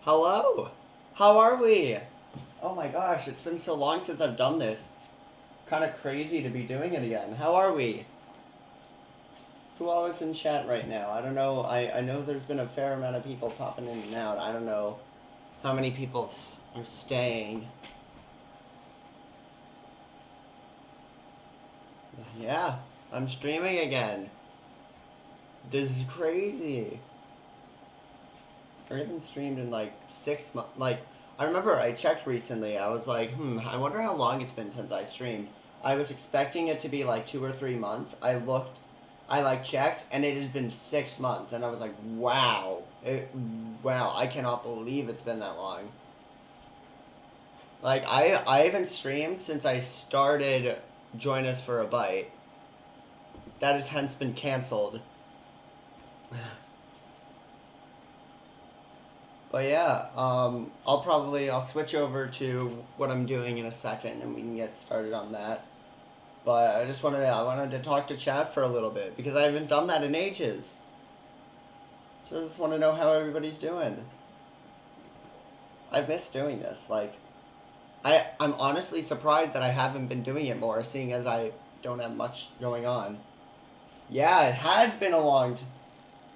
Hello! How are we? Oh my gosh, it's been so long since I've done this. It's kind of crazy to be doing it again. How are we? Who all is in chat right now? I don't know. I know there's been a fair amount of people popping in and out. I don't know how many people are staying. Yeah, I'm streaming again. This is crazy. I haven't streamed in like 6 months. Like, I remember I checked recently. I was like, I wonder how long it's been since I streamed. I was expecting it to be like 2 or 3 months. I checked, and it has been 6 months. And I was like, wow. Wow, I cannot believe it's been that long. Like, I haven't streamed since I started Join Us for a Bite. That has hence been canceled. But yeah, I'll switch over to what I'm doing in a second, and we can get started on that. But I wanted to talk to chat for a little bit, because I haven't done that in ages. So I just want to know how everybody's doing. I've missed doing this, like, I'm honestly surprised that I haven't been doing it more, seeing as I don't have much going on. Yeah, it has been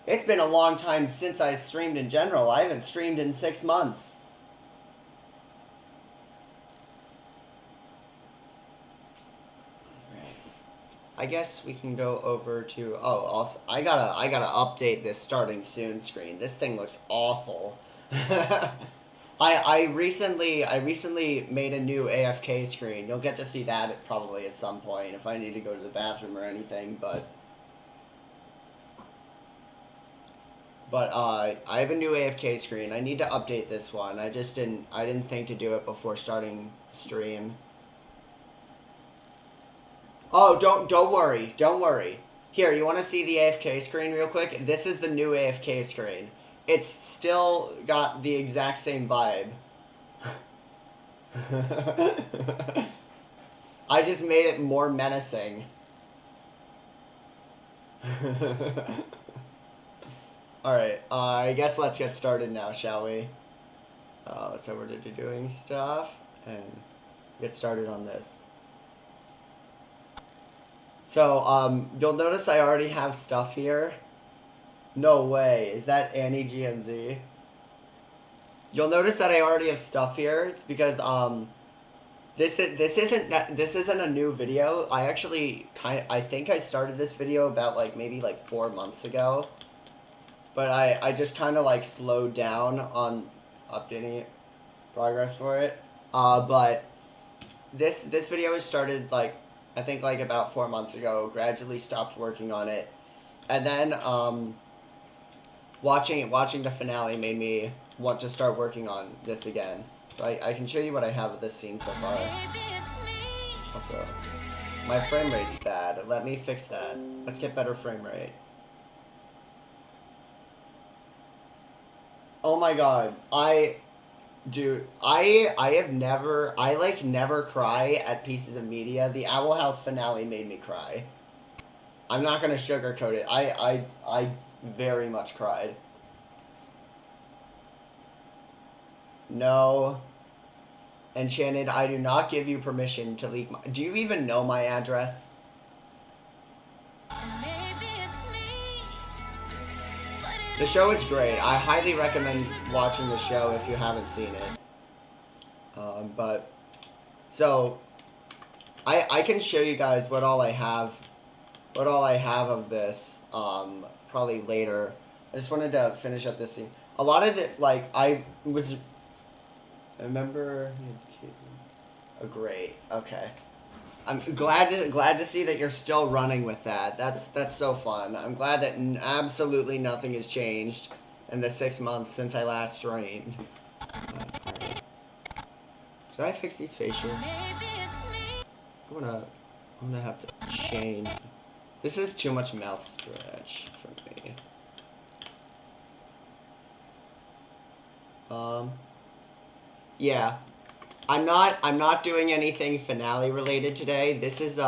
it's been a long time since I streamed in general. I haven't streamed in 6 months. I guess we can go over to, also, I gotta update this starting soon screen. This thing looks awful. I recently made a new AFK screen. You'll get to see that probably at some point if I need to go to the bathroom or anything, but I have a new AFK screen. I need to update this one. I didn't think to do it before starting stream. Oh, don't worry. Here, you want to see the AFK screen real quick? This is the new AFK screen. It's still got the exact same vibe. I just made it more menacing. Alright, I guess let's get started now, shall we? Let's over to doing stuff and get started on this. So, you'll notice I already have stuff here. No way, is that Annie GMZ? You'll notice that I already have stuff here. It's because, this isn't a new video. I actually I think I started this video about maybe 4 months ago. But I just kind of slowed down on updating it, progress for it. But this video was started I think about 4 months ago. Gradually stopped working on it, and then watching the finale made me want to start working on this again. So I can show you what I have of this scene so far. Also, my frame rate's bad. Let me fix that. Let's get better frame rate. Oh my god, I have never, never cry at pieces of media. The Owl House finale made me cry. I'm not gonna sugarcoat it. I very much cried. No. Enchanted, I do not give you permission to leak my... Do you even know my address? The show is great. I highly recommend watching the show if you haven't seen it. So, I can show you guys what all I have of this, probably later. I just wanted to finish up this scene. A lot of it, I remember... Oh, great. Okay. I'm glad to see that you're still running with that. That's so fun. I'm glad that absolutely nothing has changed in the 6 months since I last streamed. Right. Should I fix these facials? I'm gonna have to change. This is too much mouth stretch for me. Yeah. I'm not doing anything finale related today. This is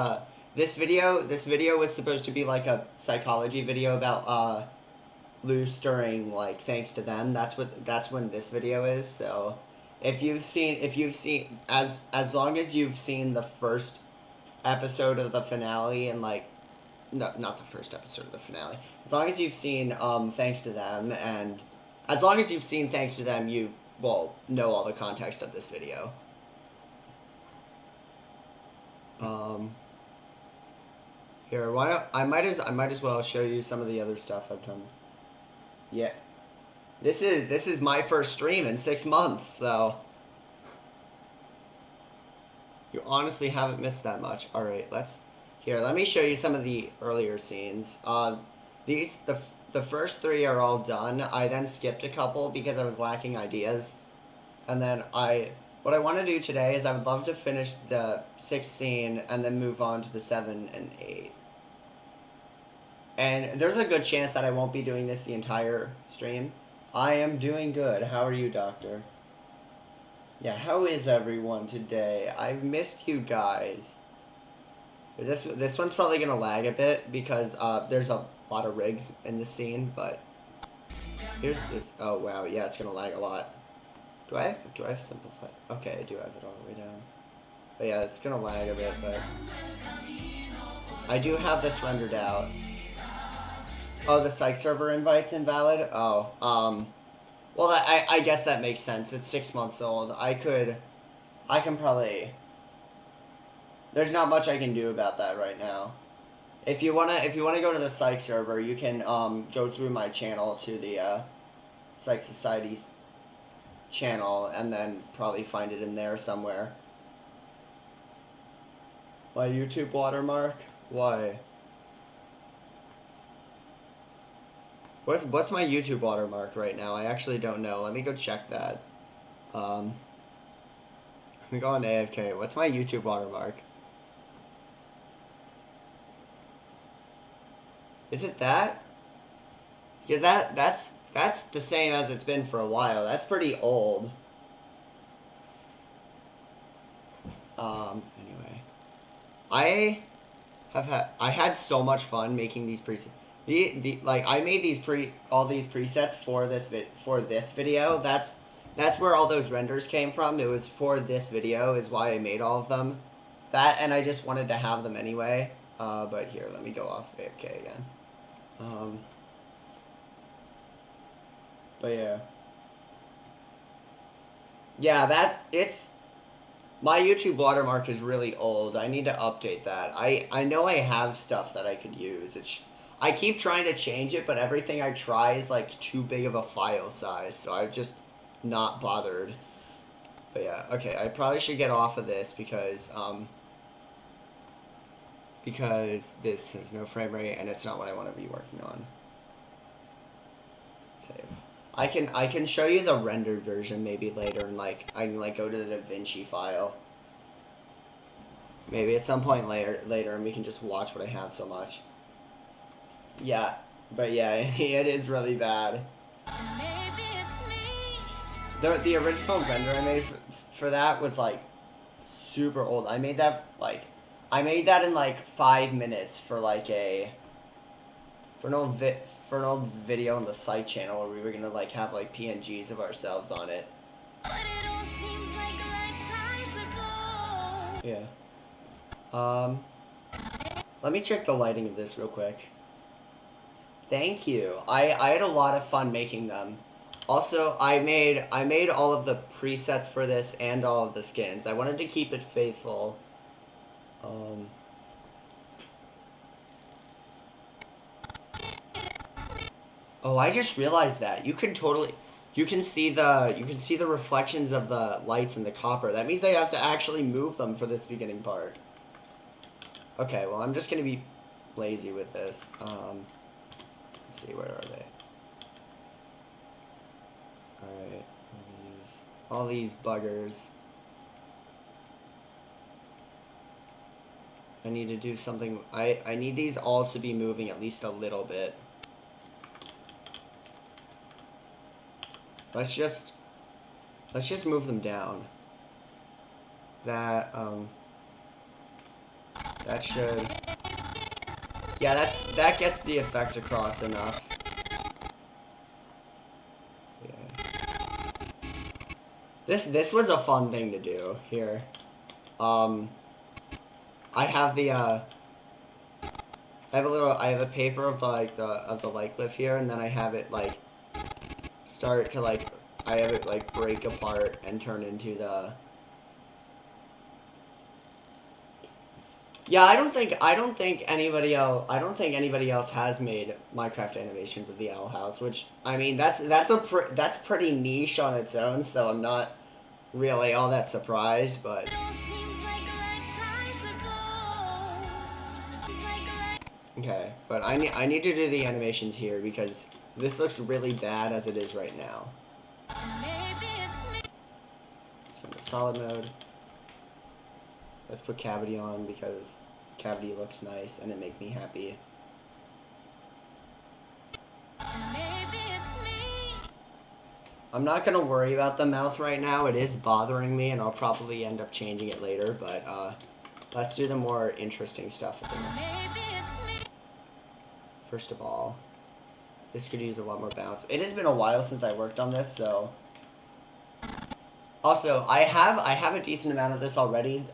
this video was supposed to be a psychology video about loose during like thanks to them. That's when this video is. So if you've seen as long as you've seen the first episode of the finale and like no, not the first episode of the finale. As long as you've seen thanks to them, and as long as you've seen thanks to them, you will know all the context of this video. Here, why don't I might as well show you some of the other stuff I've done. Yeah, this is my first stream in 6 months, so you honestly haven't missed that much. All right, let me show you some of the earlier scenes. The first 3 are all done. I then skipped a couple because I was lacking ideas, and then what I want to do today is I would love to finish the 6th scene and then move on to the 7 and 8. And there's a good chance that I won't be doing this the entire stream. I am doing good. How are you, Doctor? Yeah, how is everyone today? I've missed you guys. This one's probably gonna lag a bit because there's a lot of rigs in this scene, but here's this. Oh wow, yeah, it's gonna lag a lot. Do I have simplified? Okay, I do have it all the way down. But yeah, it's gonna lag a bit, but I do have this rendered out. Oh, the psych server invite's invalid? Oh, well, I guess that makes sense. It's 6 months old. I can probably, there's not much I can do about that right now. If you wanna go to the psych server, you can, go through my channel to the, Psych Society's channel, and then probably find it in there somewhere. My YouTube watermark? Why? What's my YouTube watermark right now? I actually don't know. Let me go check that. Let me go on AFK. What's my YouTube watermark? Is it that? Because that's the same as it's been for a while. That's pretty old. Anyway. I had so much fun making these presets. Like I made all these presets for this video. That's where all those renders came from. It was for this video is why I made all of them. And I just wanted to have them anyway. But here, let me go off AFK again. But yeah. Yeah, my YouTube watermark is really old. I need to update that. I know I have stuff that I could use. I keep trying to change it, but everything I try is like too big of a file size, so I've just not bothered. But yeah, okay, I probably should get off of this because this has no frame rate and it's not what I want to be working on. Save. I can show you the rendered version maybe later, and like I can like go to the DaVinci file. Maybe at some point later, and we can just watch what I have so much. Yeah, but yeah, it is really bad. The original render I made for that was like super old. I made that in like 5 minutes for like an old video on the site channel where we were gonna like have like PNGs of ourselves on it. Yeah. Let me check the lighting of this real quick. Thank you. I had a lot of fun making them. Also, I made all of the presets for this and all of the skins. I wanted to keep it faithful. Oh, I just realized that. You can see the reflections of the lights in the copper. That means I have to actually move them for this beginning part. Okay, well, I'm just gonna be lazy with this. Let's see, where are they? Alright, all these buggers. I need to do something. I need these all to be moving at least a little bit. Let's just move them down. That should, yeah, that gets the effect across enough. This was a fun thing to do here. I have the I have a paper of the light glyph here, and then I have it like start to like I have it like break apart and turn into the. Yeah, I don't think anybody else has made Minecraft animations of the owl house, which I mean that's pretty niche on its own, so I'm not really all that surprised, but okay, but I need to do the animations here because this looks really bad as it is right now. Let's go to solid mode. Let's put cavity on because cavity looks nice and it makes me happy. I'm not gonna worry about the mouth right now. It is bothering me, and I'll probably end up changing it later. But let's do the more interesting stuff. First of all, this could use a lot more bounce. It has been a while since I worked on this, so. Also, I have a decent amount of this already.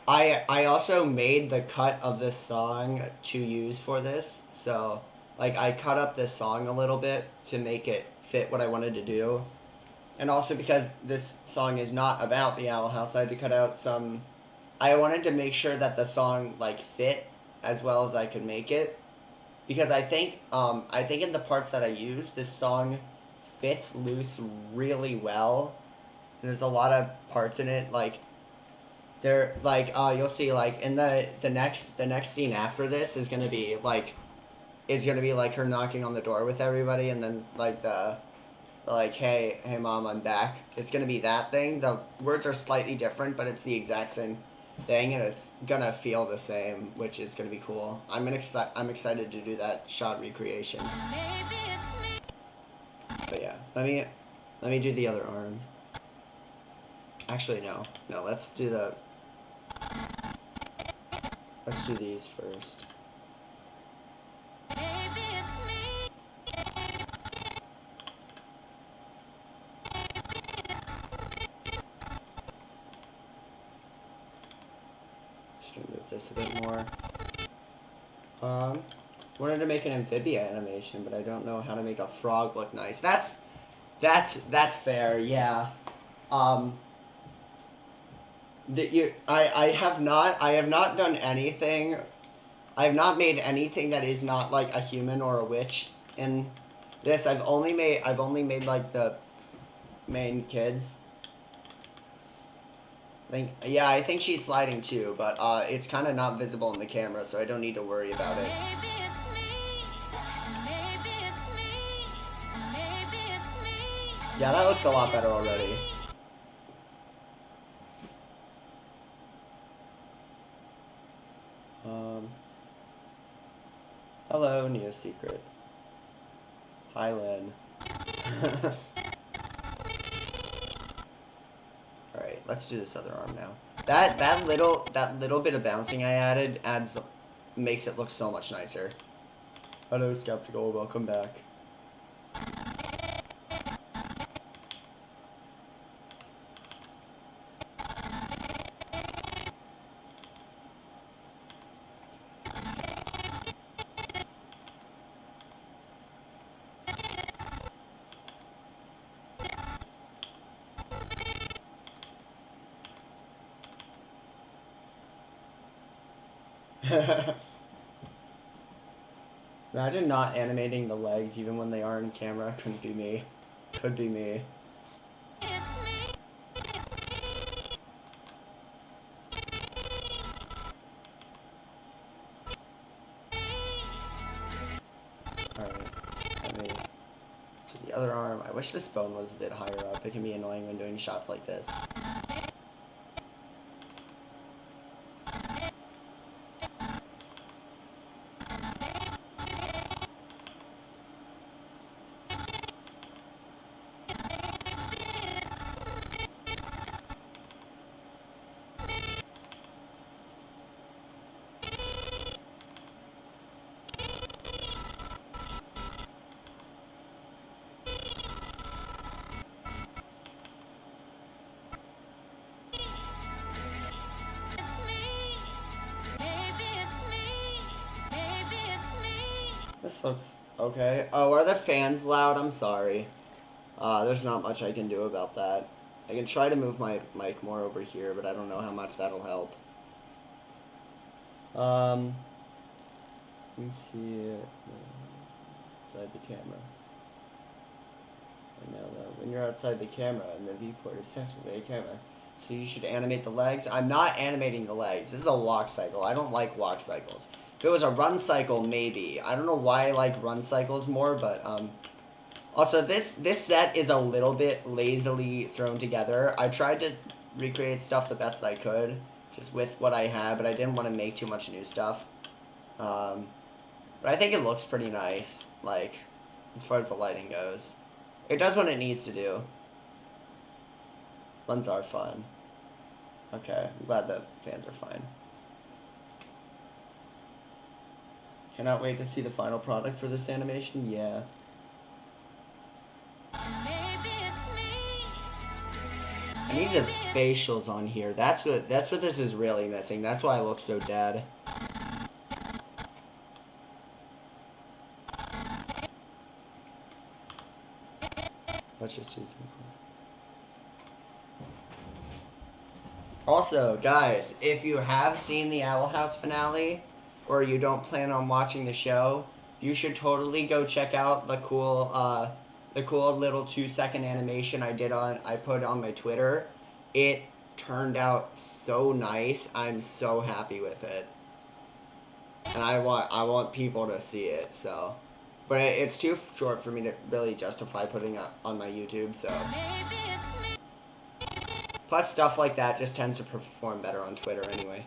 I also made the cut of this song to use for this, so like I cut up this song a little bit to make it fit what I wanted to do, and also because this song is not about the owl house, I had to cut out some. I wanted to make sure that the song like fit as well as I could make it, because I think in the parts that I used, this song fits loose really well. And there's a lot of parts in it like there like you'll see like in the next scene after this is gonna be like her knocking on the door with everybody, and then like like hey mom, I'm back. It's gonna be that thing. The words are slightly different, but it's the exact same thing, and it's gonna feel the same, which is gonna be cool. I'm excited to do that shot recreation. But yeah, let me do the other arm. Actually, no, let's do these first. Just remove this a bit more. Wanted to make an amphibia animation, but I don't know how to make a frog look nice. That's fair, yeah. I have not done anything. I have not made anything that is not like a human or a witch in this. I've only made like the main kids. I think she's sliding too, but it's kind of not visible in the camera, so I don't need to worry about it. Yeah, that looks a lot better already. Hello, Neo Secret. Hi, Lynn. Alright, let's do this other arm now. That little bit of bouncing I added makes it look so much nicer. Hello, Skeptical, welcome back. Imagine not animating the legs even when they are in camera. Couldn't be me. Could be me. Alright. To the other arm. I wish this bone was a bit higher up. It can be annoying when doing shots like this. This looks okay. Oh, are the fans loud? I'm sorry. There's not much I can do about that. I can try to move my mic more over here, but I don't know how much that'll help. Let me see it outside the camera. I know that when you're outside the camera and the viewport is technically a camera, so you should animate the legs. I'm not animating the legs. This is a walk cycle. I don't like walk cycles. If it was a run cycle, maybe. I don't know why I like run cycles more, but also this set is a little bit lazily thrown together. I tried to recreate stuff the best I could, just with what I had, but I didn't want to make too much new stuff. But I think it looks pretty nice, like, as far as the lighting goes. It does what it needs to do. Runs are fun. Okay, I'm glad the fans are fine. Cannot wait to see the final product for this animation. Yeah. I need the facials on here. That's what this is really missing. That's why I look so dead. Let's just do some. Also, guys, if you have seen the Owl House finale, or you don't plan on watching the show, you should totally go check out the cool little 2-second animation I put on my Twitter. It turned out so nice. I'm so happy with it, and I want people to see it. So, but it's too short for me to really justify putting it on my YouTube. So. Plus, stuff like that just tends to perform better on Twitter anyway.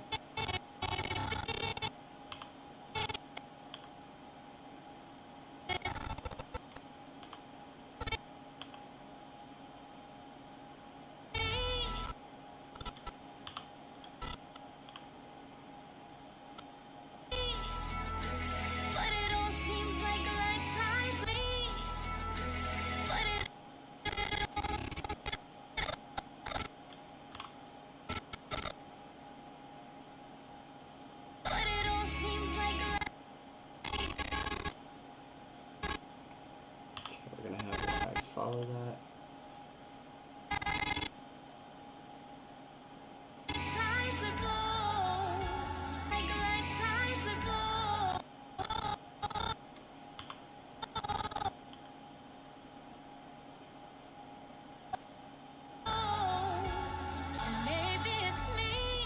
Follow that.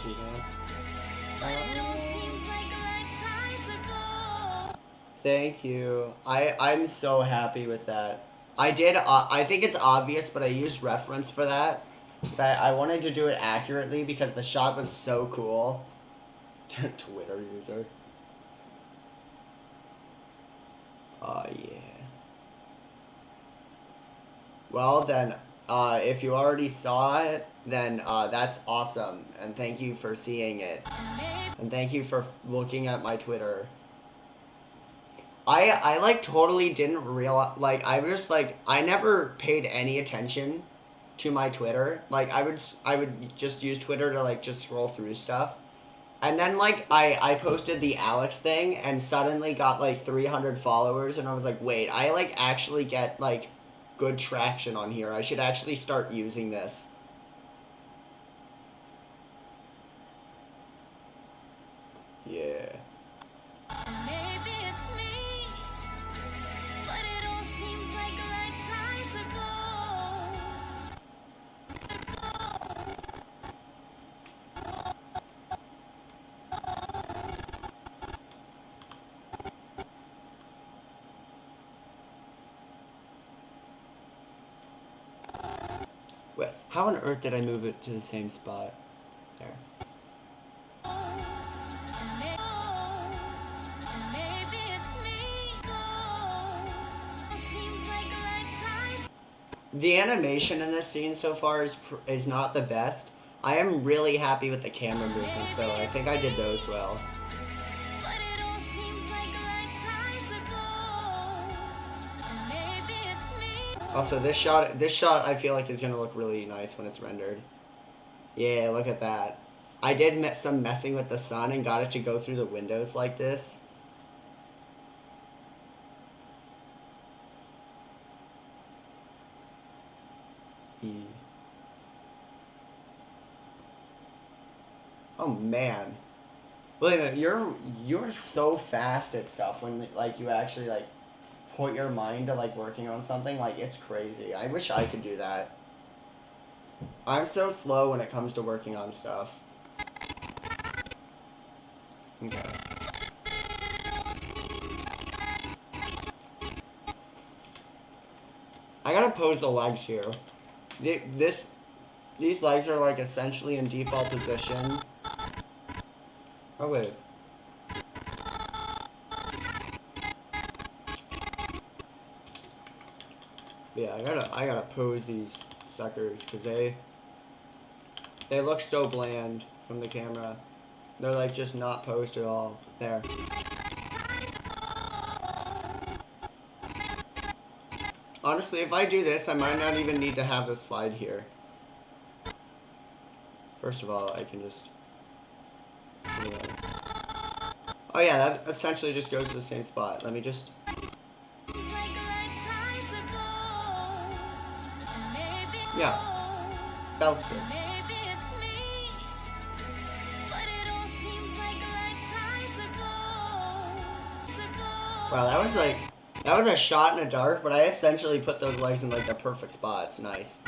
See that? Thank you. I'm so happy with that. I did, I think it's obvious, but I used reference for that. I wanted to do it accurately because the shot was so cool. Twitter user. Oh, yeah. Well, then, if you already saw it, then that's awesome. And thank you for seeing it. And thank you for looking at my Twitter. I like totally didn't realize, like, I was like, I never paid any attention to my Twitter. Like, I would just use Twitter to, like, just scroll through stuff. And then, like, I posted the Alex thing and suddenly got, like, 300 followers. And I was like, wait, I, like, actually get, like, good traction on here. I should actually start using this. Yeah. Wait, how on earth did I move it to the same spot? There. The animation in this scene so far is not the best. I am really happy with the camera movements, though. I think I did those well. Also, this shot I feel like is gonna look really nice when it's rendered. Yeah, look at that. I did some messing with the sun and got it to go through the windows like this. Oh man. Believe me, you're so fast at stuff when like you actually like put your mind to like working on something. Like it's crazy. I wish I could do that. I'm so slow when it comes to working on stuff. Okay. I gotta pose the legs here. These legs are like essentially in default position. Oh wait. Yeah, I gotta pose these suckers because they look so bland from the camera. They're like just not posed at all. There. Honestly, if I do this, I might not even need to have this slide here. First of all, I can just... Oh yeah, that essentially just goes to the same spot. Let me just... Yeah. Bounce it. Wow, that was a shot in the dark, but I essentially put those legs in like the perfect spot. It's nice.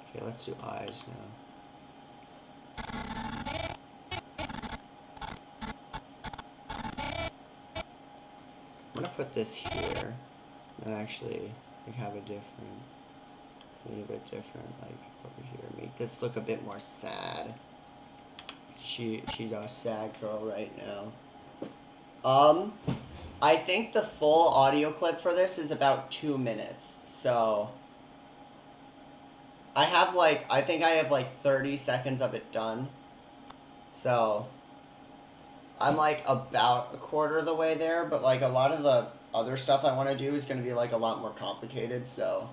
Okay, let's do eyes now. I'm gonna put this here, and actually like have a little bit different, like over here. Make this look a bit more sad. She's a sad girl right now. I think the full audio clip for this is about 2 minutes. So I think I have like 30 seconds of it done. So I'm like about a quarter of the way there, but like a lot of the other stuff I want to do is going to be like a lot more complicated, so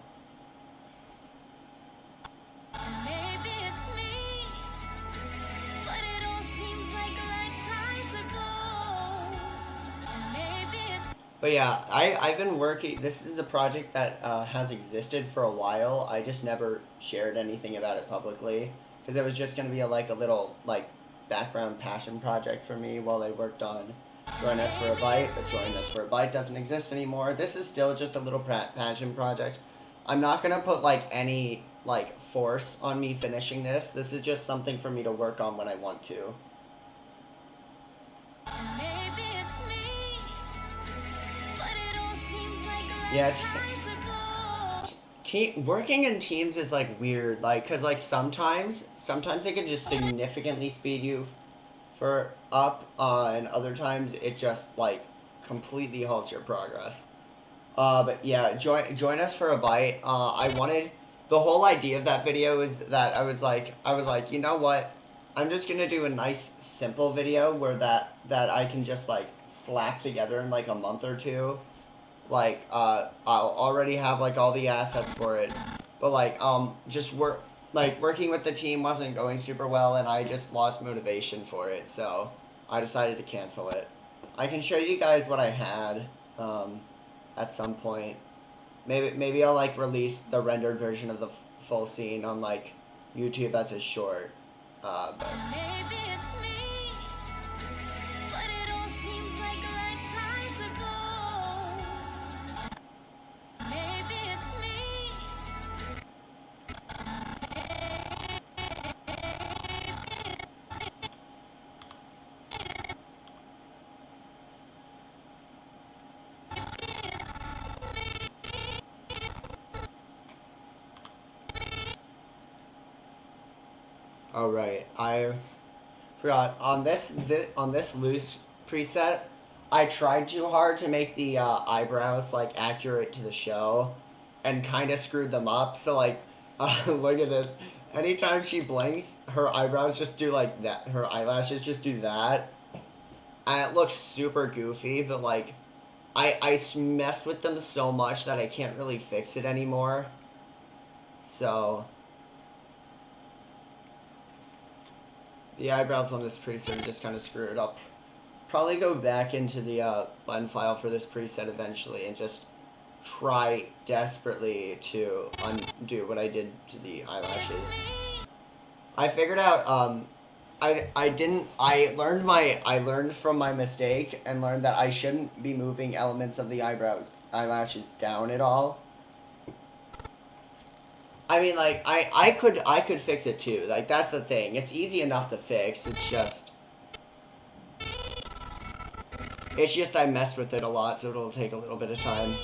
but yeah, I've been working. This is a project that has existed for a while. I just never shared anything about it publicly because it was just going to be a little like background passion project for me while I worked on Join Us for a Bite. But Join Us for a Bite doesn't exist anymore. This is still just a little passion project. I'm not going to put like any like force on me finishing this. This is just something for me to work on when I want to. Yeah, working in teams is like weird, like, cause like sometimes it can just significantly speed you for up, and other times it just like completely halts your progress. But yeah, join us for a bite. I wanted the whole idea of that video is that I was like, you know what, I'm just gonna do a nice simple video where that I can just like slap together in like a month or two. Like, I'll already have, like, all the assets for it. But, like, working with the team wasn't going super well, and I just lost motivation for it, so I decided to cancel it. I can show you guys what I had, at some point. Maybe I'll, like, release the rendered version of the full scene on, like, YouTube as a short. But... Oh right, I forgot on this loose preset. I tried too hard to make the eyebrows like accurate to the show, and kind of screwed them up. So like, look at this. Anytime she blinks, her eyebrows just do like that. Her eyelashes just do that, and it looks super goofy. But like, I messed with them so much that I can't really fix it anymore. So. The eyebrows on this preset are just kind of screwed up. Probably go back into the blend file for this preset eventually and just try desperately to undo what I did to the eyelashes. I figured out, I learned from my mistake and learned that I shouldn't be moving elements of the eyelashes down at all. I mean, like, I could fix it too. Like, that's the thing. It's easy enough to fix. It's just I messed with it a lot, so it'll take a little bit of time.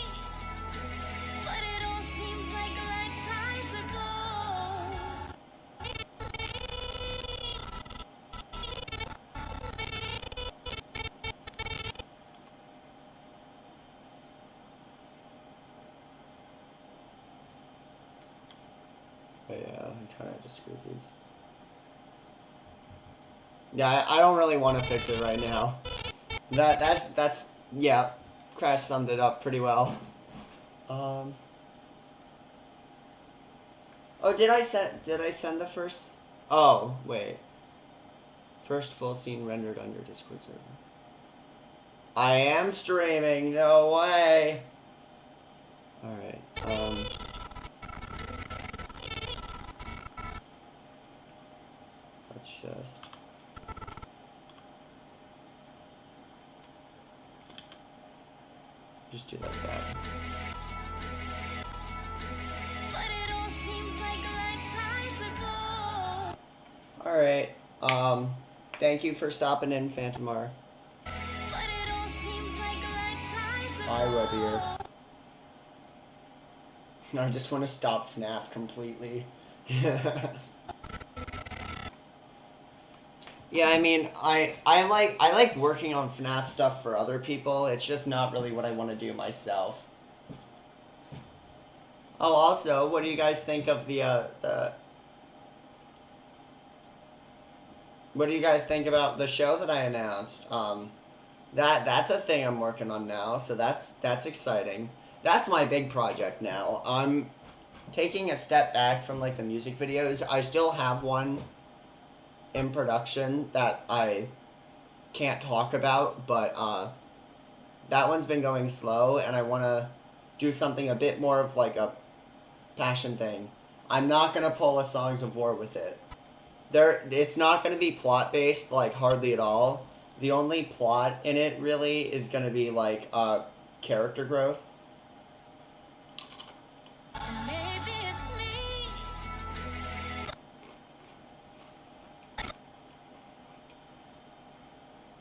But yeah, I'm trying to just screw these. Yeah, I don't really want to fix it right now. That's yeah, Crash summed it up pretty well. Oh, did I send the first? Oh, wait. First full scene rendered under Discord server. I am streaming. No way. All right. Let's just do like that. All right. Thank you for stopping in, Phantomar. Bye, Webbier. I just want to stop FNAF completely. Yeah, I mean, I like working on FNAF stuff for other people. It's just not really what I want to do myself. Oh, also, what do you guys think of what do you guys think about the show that I announced? That's a thing I'm working on now, so that's exciting. That's my big project now. I'm taking a step back from like the music videos. I still have one in production that I can't talk about, but that one's been going slow, and I want to do something a bit more of like a passion thing. I'm not gonna pull a Songs of War with it. It's not gonna be plot based, like hardly at all. The only plot in it really is gonna be like character growth.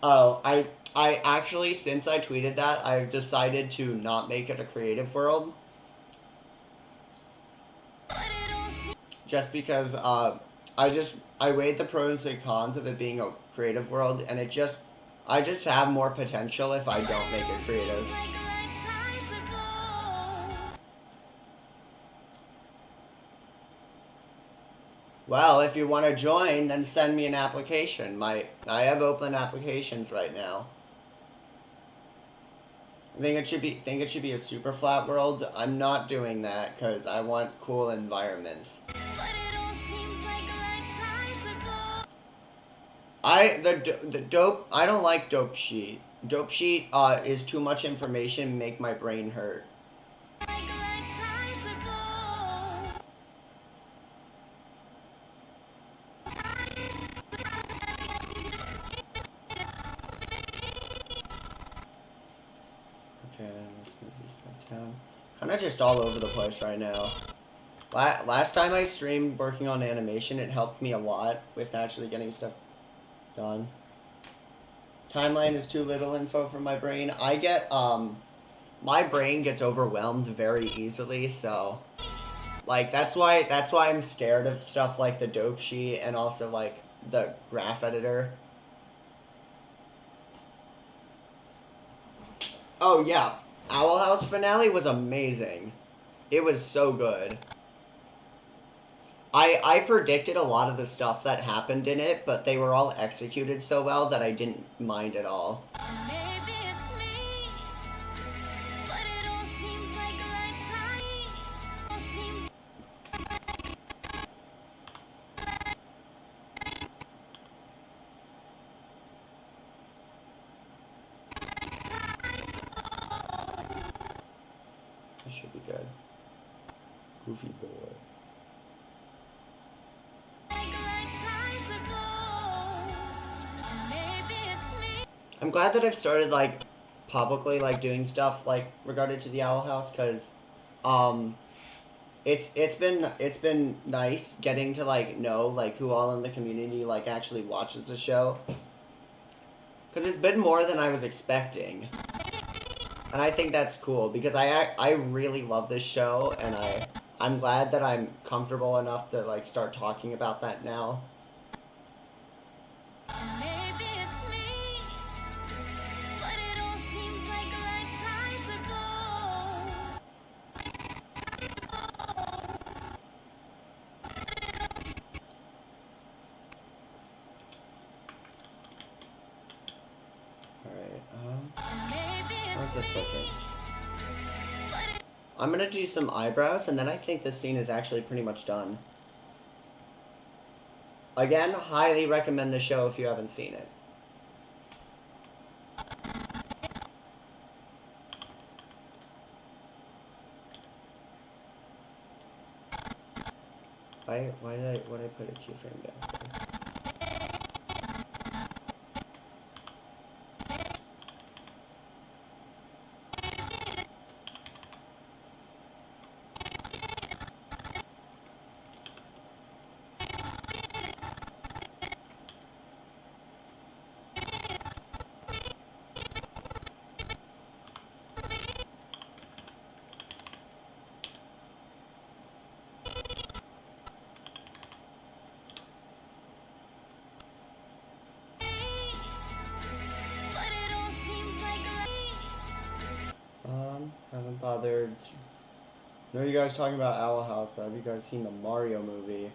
Oh, I actually, since I tweeted that, I've decided to not make it a creative world. Just because I weighed the pros and cons of it being a creative world, and I just have more potential if I don't make it creative. Well, if you want to join, then send me an application. I have open applications right now. I think it should be a super flat world. I'm not doing that because I want cool environments. I don't like Dope Sheet. Dope Sheet is too much information, make my brain hurt. Kind of just all over the place right now. Last time I streamed working on animation, it helped me a lot with actually getting stuff done. Timeline is too little info for my brain. My brain gets overwhelmed very easily, so like that's why I'm scared of stuff like the Dope Sheet and also like the graph editor. Oh yeah, Owl House finale was amazing. It was so good. I predicted a lot of the stuff that happened in it, but they were all executed so well that I didn't mind at all. should be good. Goofy boy. I'm glad that I've started, like, publicly, like, doing stuff, like, regarding to the Owl House, because, it's been nice getting to, like, know, like, who all in the community, like, actually watches the show. Because it's been more than I was expecting. And I think that's cool, because I really love this show, and I'm glad that I'm comfortable enough to, like, start talking about that now. How's this looking? I'm gonna do some eyebrows, and then I think this scene is actually pretty much done. Again, highly recommend the show if you haven't seen it. Why did I put a keyframe down? Haven't bothered. I know you guys talking about Owl House, but have you guys seen the Mario movie?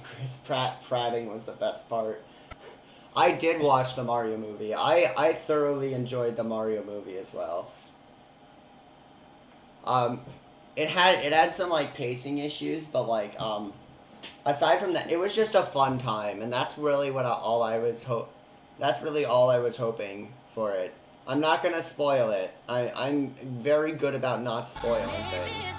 Chris Prattting was the best part. I did watch the Mario movie. I thoroughly enjoyed the Mario movie as well. It had some, like, pacing issues, but, like, aside from that, it was just a fun time, and that's really that's really all I was hoping for it. I'm not gonna spoil it. I'm very good about not spoiling things.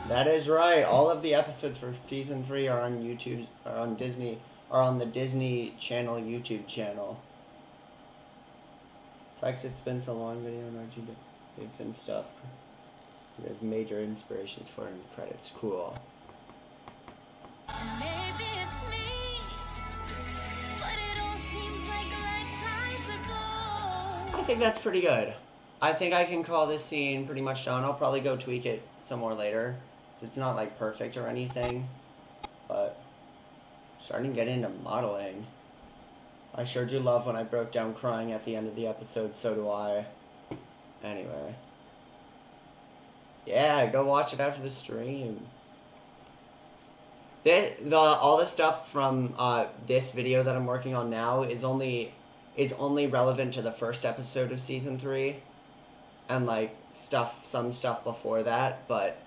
That is right. All of the episodes for season 3 are on YouTube, are on the Disney Channel YouTube channel. Sykes, it's been so long. Video on RGB, and stuff. There's major inspirations for in the credits. Cool. Maybe it's me, but it all seems like lifetimes ago. I think that's pretty good. I think I can call this scene pretty much done. I'll probably go tweak it some more later. It's not, like, perfect or anything, but starting to get into modeling. I sure do love when I broke down crying at the end of the episode, so do I. Anyway. Yeah, go watch it after the stream. All the stuff from this video that I'm working on now is only relevant to the first episode of season 3, and, like, some stuff before that, but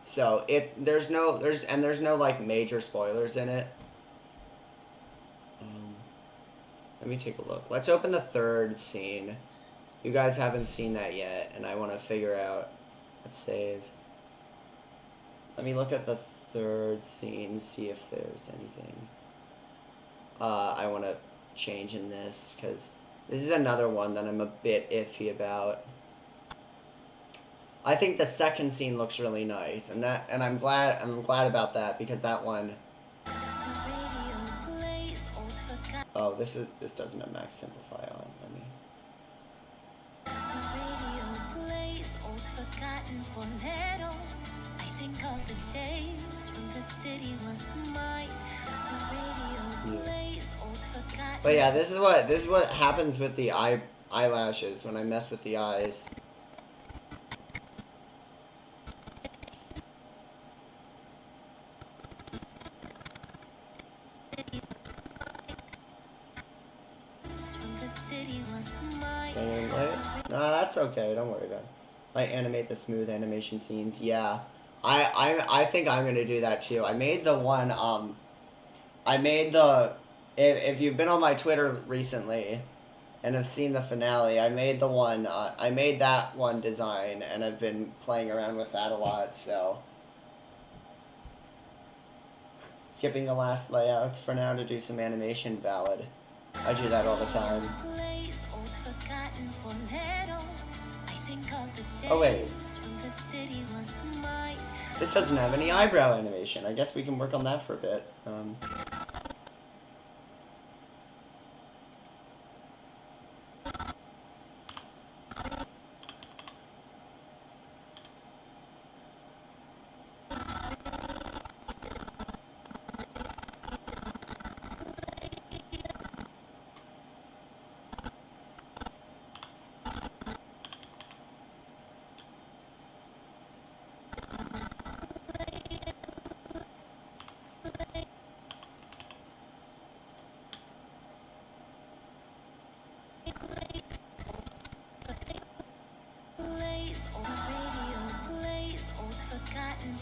so there's no like major spoilers in it. Let me take a look. Let's open the third scene. You guys haven't seen that yet, and I want to figure out. Let's save. Let me look at the third scene, see if there's anything I want to change in this, because this is another one that I'm a bit iffy about. I think the second scene looks really nice, and I'm glad about that, because that one. Oh, this doesn't have max simplify on. Let me. forgotten tornadoes. I think of the days when the city was mine. As the radio plays old forgotten. But yeah, this is what happens with the eyelashes when I mess with the eyes. No, that's okay. Don't worry about it. I animate the smooth animation scenes. Yeah, I think I'm gonna do that too. I made the one. I made the. If you've been on my Twitter recently, and have seen the finale, I made the one. I made that one design, and I've been playing around with that a lot. So. Skipping the last layouts for now to do some animation valid. I do that all the time. Oh wait. This doesn't have any eyebrow animation. I guess we can work on that for a bit.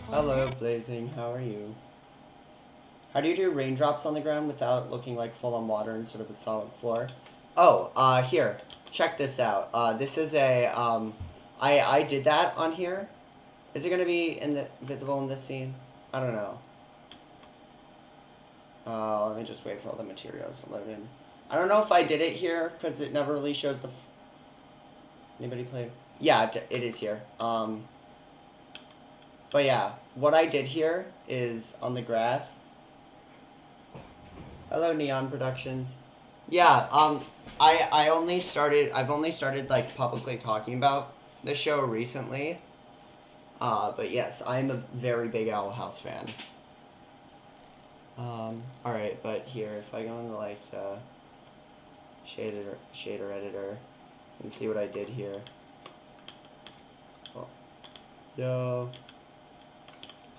Hello, Blazing. How are you? How do you do raindrops on the ground without looking like full-on water instead of a solid floor? Oh, here. Check this out. This is a, I did that on here. Is it going to be visible in this scene? I don't know. Let me just wait for all the materials to load in. I don't know if I did it here, because it never really shows the... Anybody play? Yeah, it is here. But yeah, what I did here is on the grass. Hello, Neon Productions. Yeah, I've only started like publicly talking about the show recently. But yes, I'm a very big Owl House fan. Alright, but here, if I go into like the shader editor and see what I did here. Well, yo.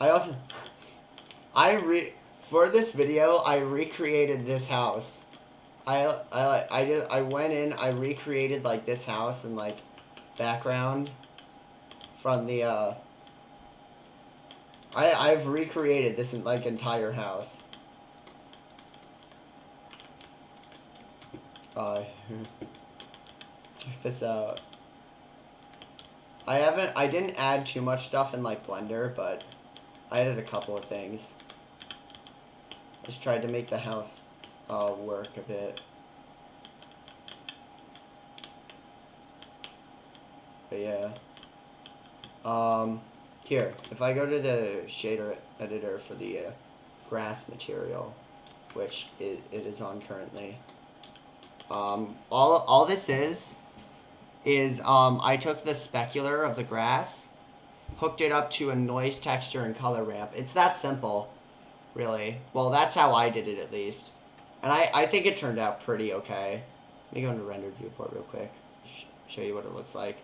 I also, for this video, I recreated this house. I went in, I recreated like this house and like background from the, I've recreated this like entire house. Check this out. I didn't add too much stuff in like Blender, but I added a couple of things. Just tried to make the house work a bit. But yeah. Here, if I go to the shader editor for the grass material, which it is on currently. All this is I took the specular of the grass, hooked it up to a noise, texture, and color ramp. It's that simple, really. Well, that's how I did it, at least. And I think it turned out pretty okay. Let me go into rendered viewport real quick. Show you what it looks like.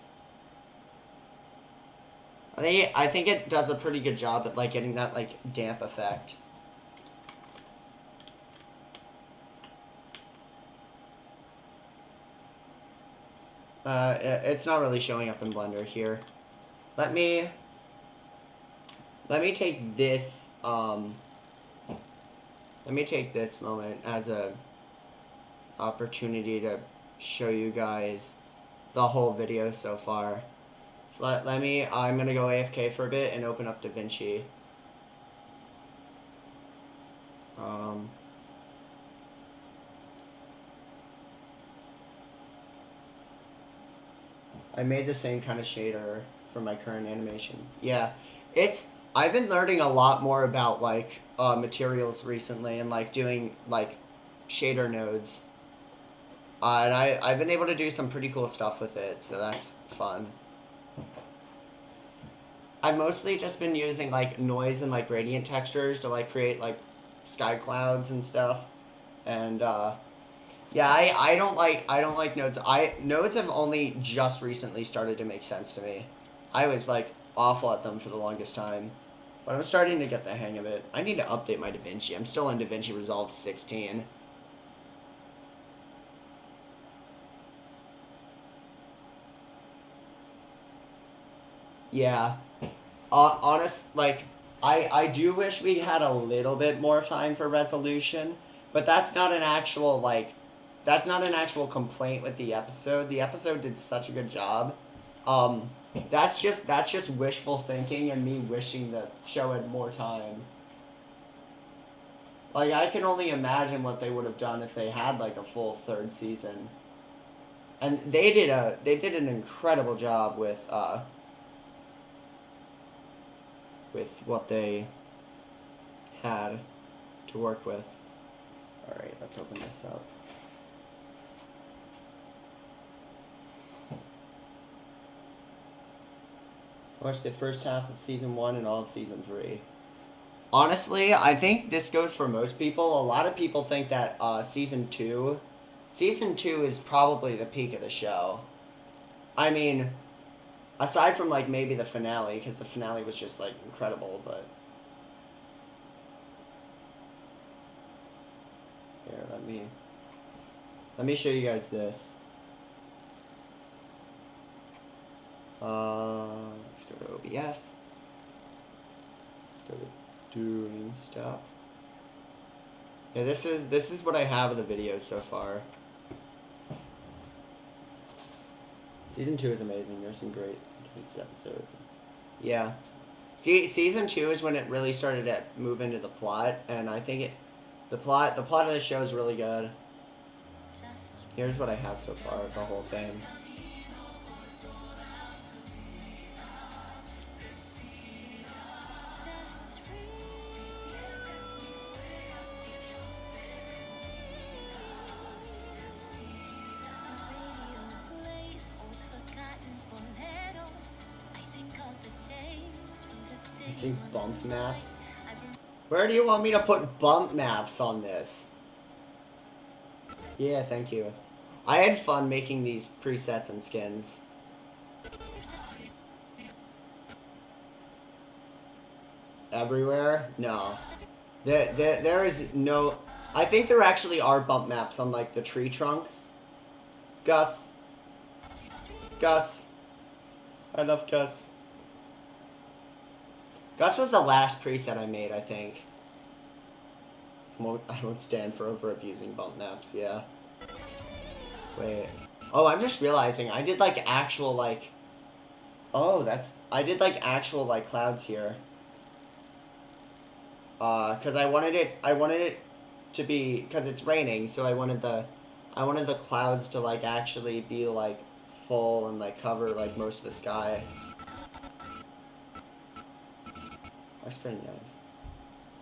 I think it does a pretty good job at like getting that like damp effect. It's not really showing up in Blender here. Let me take this moment as a opportunity to show you guys the whole video so far. So I'm gonna go AFK for a bit and open up DaVinci. I made the same kind of shader for my current animation. Yeah, I've been learning a lot more about like materials recently and like doing like shader nodes. And I've been able to do some pretty cool stuff with it, so that's fun. I've mostly just been using like noise and like gradient textures to like create like sky clouds and stuff. And yeah, I don't like nodes. Nodes have only just recently started to make sense to me. I was like awful at them for the longest time. But I'm starting to get the hang of it. I need to update my DaVinci. I'm still in DaVinci Resolve 16. Yeah. Like, I do wish we had a little bit more time for resolution, but that's not an actual, like, that's not an actual complaint with the episode. The episode did such a good job. Um, that's just wishful thinking and me wishing the show had more time. Like, I can only imagine what they would have done if they had, like, a full third season. And they did an incredible job with what they had to work with. Alright, let's open this up. I watched the first half of season 1 and all of season 3. Honestly, I think this goes for most people. A lot of people think that season 2 is probably the peak of the show. I mean, aside from like maybe the finale, because the finale was just like incredible, but here, let me show you guys this. Let's go to OBS. Let's go to doing stuff. Yeah, this is what I have of the videos so far. Season 2 is amazing. There's some great intense episodes. Yeah. See, season 2 is when it really started to move into the plot, and I think the plot of the show is really good. Here's what I have so far of the whole thing. See bump maps? Where do you want me to put bump maps on this? Yeah, thank you. I had fun making these presets and skins. Everywhere? No. There is no... I think there actually are bump maps on, like, the tree trunks. Gus. Gus. I love Gus. Gus was the last preset I made, I think. I won't stand for over-abusing bump maps, yeah. Wait. Oh, I'm just realizing, I did, like, actual, like... Oh, that's... I did, like, actual, like, clouds here. Because I wanted it to be... Because it's raining, so I wanted the clouds to, like, actually be, like, full and, like, cover, like, most of the sky. That's pretty nice.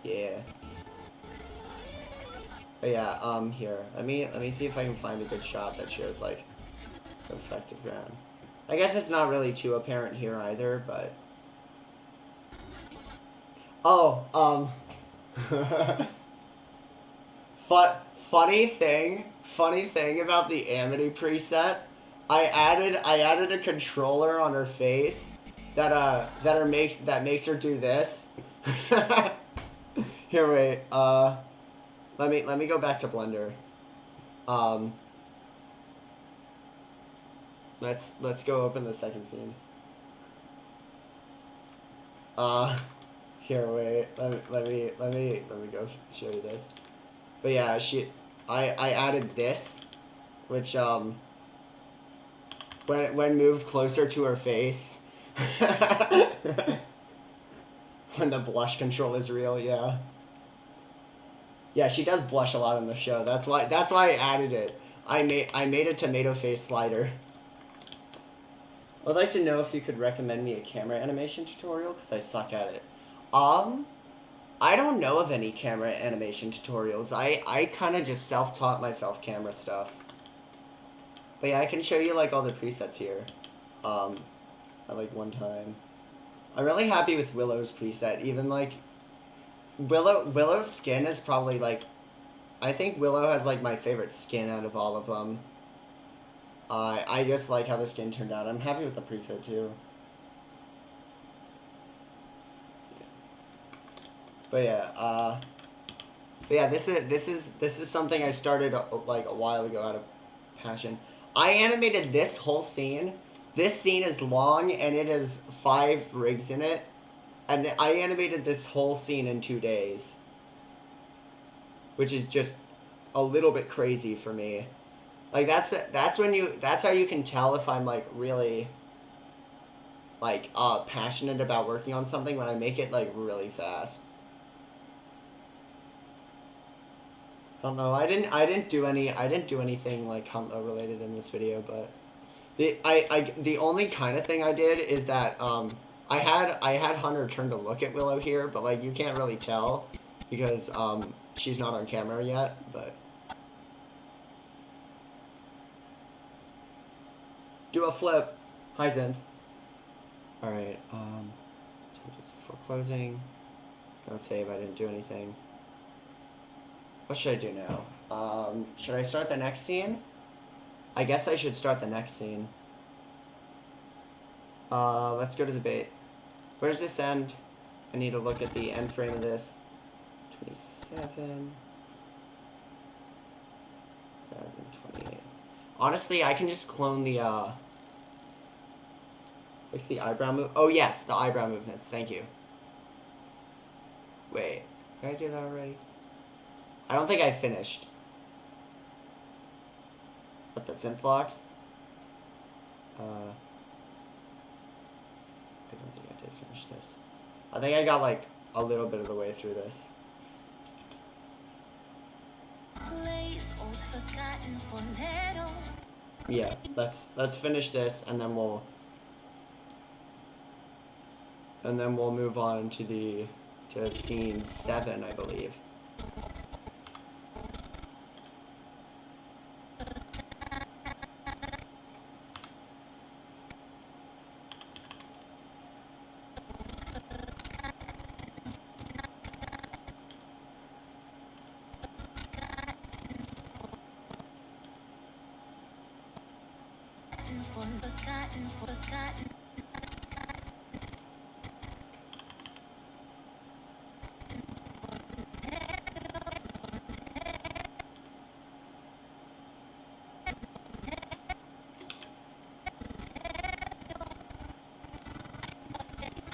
Yeah. But yeah, here. Let me see if I can find a good shot that shows like the effective ground. I guess it's not really too apparent here either, but oh, funny thing about the Amity preset, I added a controller on her face that makes her do this. Here, wait. Let me go back to Blender. Let's go open the second scene. Here, wait. Let me go show you this. But yeah, I added this, which when moved closer to her face. When the blush control is real, yeah. Yeah, she does blush a lot in the show. That's why I added it. I made a tomato face slider. I'd like to know if you could recommend me a camera animation tutorial, because I suck at it. I don't know of any camera animation tutorials. I kind of just self-taught myself camera stuff. But yeah, I can show you like all the presets here. At like one time. I'm really happy with Willow's preset. Even like Willow's skin is probably like, I think Willow has like my favorite skin out of all of them. I just like how the skin turned out. I'm happy with the preset too. But yeah, this is something I started like a while ago out of passion. I animated this whole scene. This scene is long and it has 5 rigs in it, and I animated this whole scene in 2 days, which is just a little bit crazy for me. Like that's how you can tell if I'm like really like passionate about working on something, when I make it like really fast. I don't know. I didn't do anything like Huntler related in this video, but the only kind of thing I did is that I had Hunter turn to look at Willow here, but like you can't really tell because she's not on camera yet, but do a flip. Hi Zenth. Alright, so just for closing. Don't save, I didn't do anything. What should I do now? Should I start the next scene? I guess I should start the next scene. Let's go to the bait. Where does this end? I need to look at the end frame of this. 27. 2028. Honestly, I can just clone the, fix the eyebrow move. Oh yes, the eyebrow movements, thank you. Wait, did I do that already? I don't think I finished. What, the synth locks? I don't think I did finish this. I think I got like a little bit of the way through this. Yeah, let's finish this and then we'll move on to scene 7, I believe.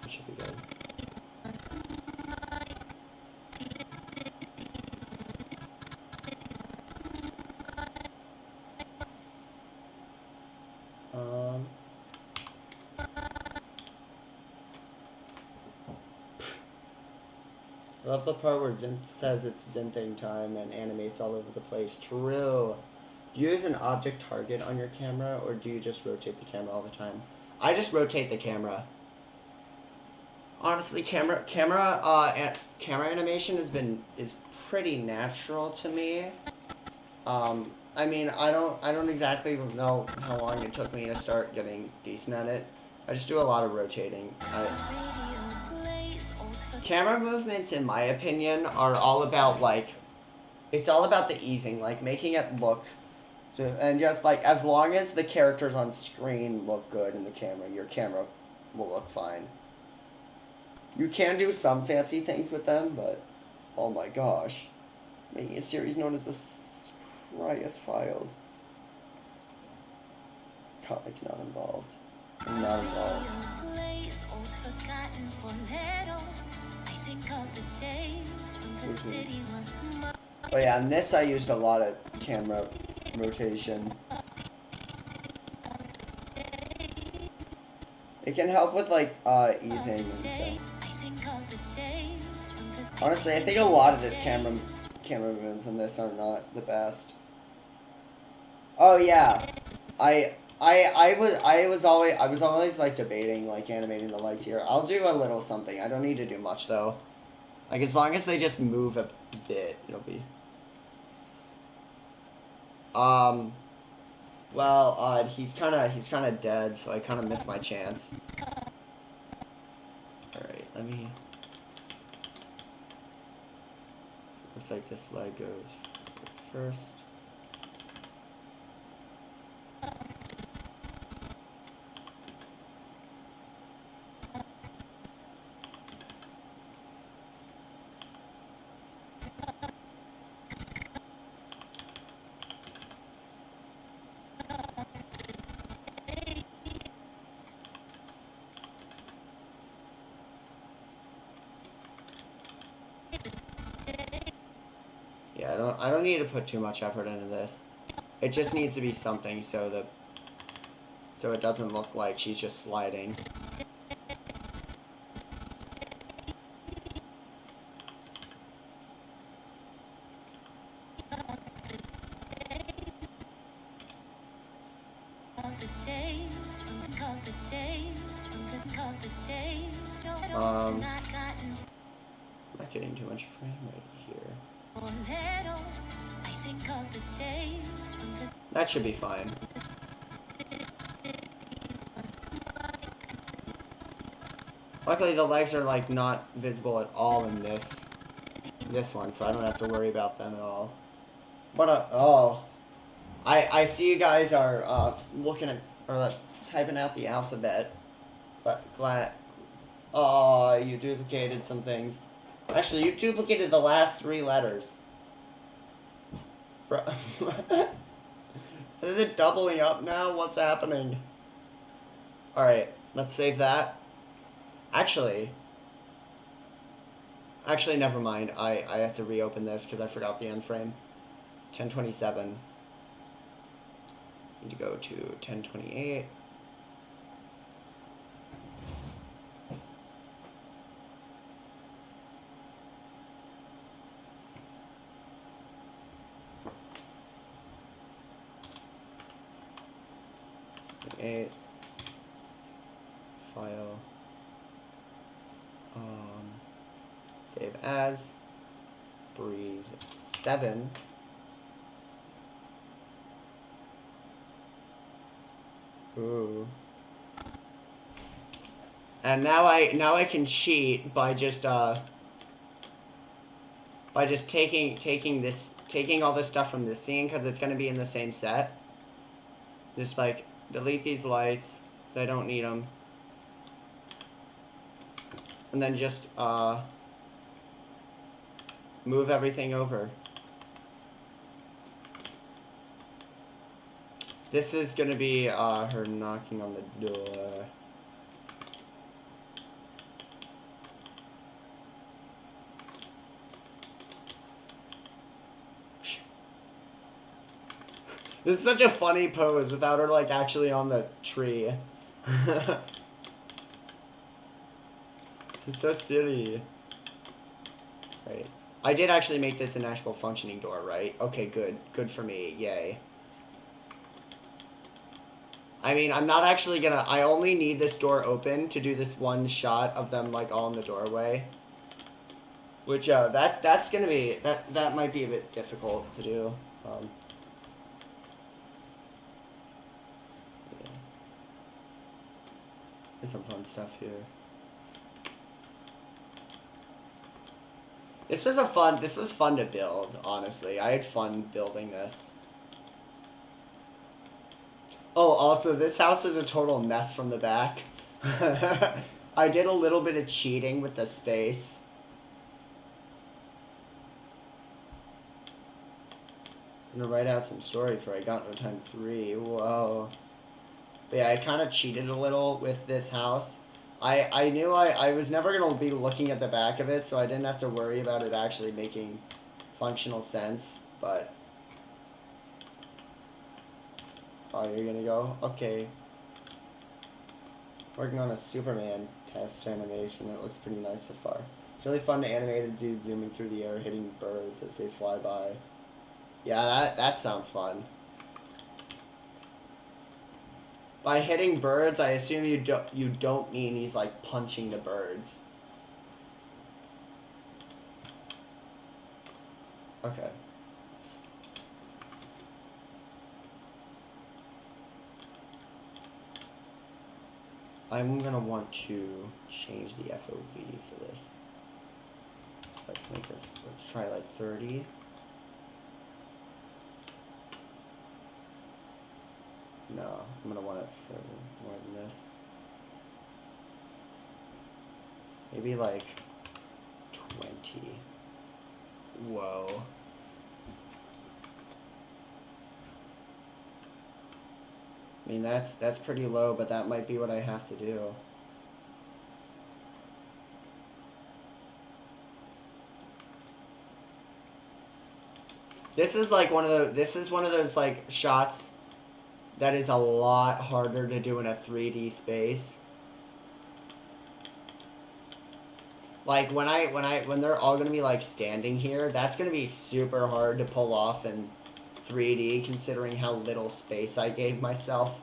Should be good. I love the part where Zinth says it's Zinthing time and animates all over the place. True. Do you use an object target on your camera, or do you just rotate the camera all the time? I just rotate the camera. Honestly, camera animation is pretty natural to me. I mean, I don't exactly know how long it took me to start getting decent at it. I just do a lot of rotating. Camera movements, in my opinion, are all about like, it's all about the easing, like making it look, and just like as long as the characters on screen look good in the camera, your camera will look fine. You can do some fancy things with them, but oh my gosh, making a series known as the Scryus Files. Comic not involved. I'm not involved. Oh yeah, and this I used a lot of camera rotation. It can help with like easing and stuff. Honestly, I think a lot of this camera movements in this are not the best. Oh yeah, I was always like debating like animating the legs here. I'll do a little something. I don't need to do much though. Like as long as they just move a bit, it'll be. Well, he's kind of dead, so I kind of missed my chance. looks like this leg goes first. Yeah, I don't need to put too much effort into this. It just needs to be something so it doesn't look like she's just sliding. I'm not getting too much frame rate here. That should be fine. Luckily the legs are like not visible at all in this one, so I don't have to worry about them at all. But oh, I see you guys are looking at or typing out the alphabet, but glad. Oh, you duplicated some things. Actually, you duplicated the last 3 letters. Bro. Is it doubling up now? What's happening? Alright, let's save that. Actually, never mind. I have to reopen this because I forgot the end frame. 1027. Need to go to 1028. File. Save as. Breathe 7. Ooh. And now I can cheat by just taking all this stuff from this scene because it's gonna be in the same set. Just like delete these lights so I don't need them, and then just move everything over. This is gonna be her knocking on the door. This is such a funny pose without her like actually on the tree. It's so silly. Right. I did actually make this an actual functioning door, right? Okay, good. Good for me. Yay. I mean, I'm not actually gonna... I only need this door open to do this one shot of them, like, all in the doorway. Which, that's gonna be... That might be a bit difficult to do. Yeah. There's some fun stuff here. This was fun to build, honestly. I had fun building this. Oh, also, this house is a total mess from the back. I did a little bit of cheating with the space. I'm gonna write out some story for I got no time 3. Whoa. But yeah, I kind of cheated a little with this house. I knew I was never going to be looking at the back of it, so I didn't have to worry about it actually making functional sense, but... Oh, you're going to go? Okay. Working on a Superman test animation. It looks pretty nice so far. It's really fun to animate a dude zooming through the air, hitting birds as they fly by. Yeah, that sounds fun. By hitting birds, I assume you don't mean he's like punching the birds. Okay. I'm gonna want to change the FOV for this. Let's make this, let's try like 30. No, I'm gonna want it for more than this. Maybe like 20. Whoa. I mean, that's pretty low, but that might be what I have to do. This is like this is one of those like shots that is a lot harder to do in a 3D space. Like when they're all gonna be like standing here, that's gonna be super hard to pull off in 3D considering how little space I gave myself.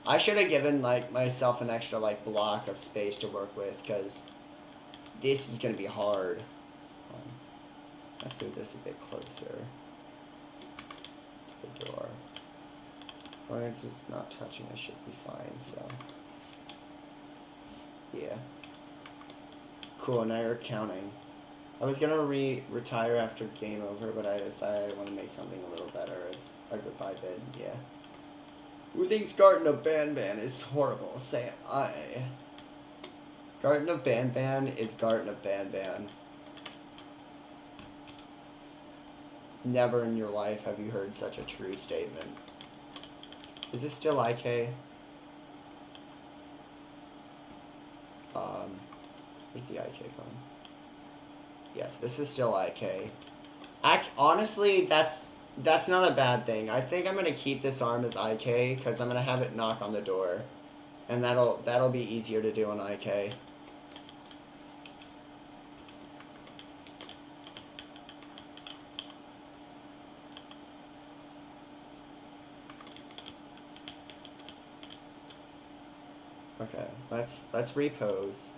I should have given like myself an extra like block of space to work with, because this is gonna be hard. Let's move this a bit closer to the door. As long as it's not touching, I should be fine. So yeah. Cool, now you're counting. I was gonna retire after game over, but I decided I want to make something a little better as a goodbye bid. Yeah. Who thinks Garten of Banban is horrible? Say I. Garten of Banban is Garten of Banban. Never in your life have you heard such a true statement. Is this still IK? Where's the IK going? Yes, this is still IK. Honestly, that's not a bad thing. I think I'm gonna keep this arm as IK because I'm gonna have it knock on the door, and that'll be easier to do on IK. Okay, let's repose.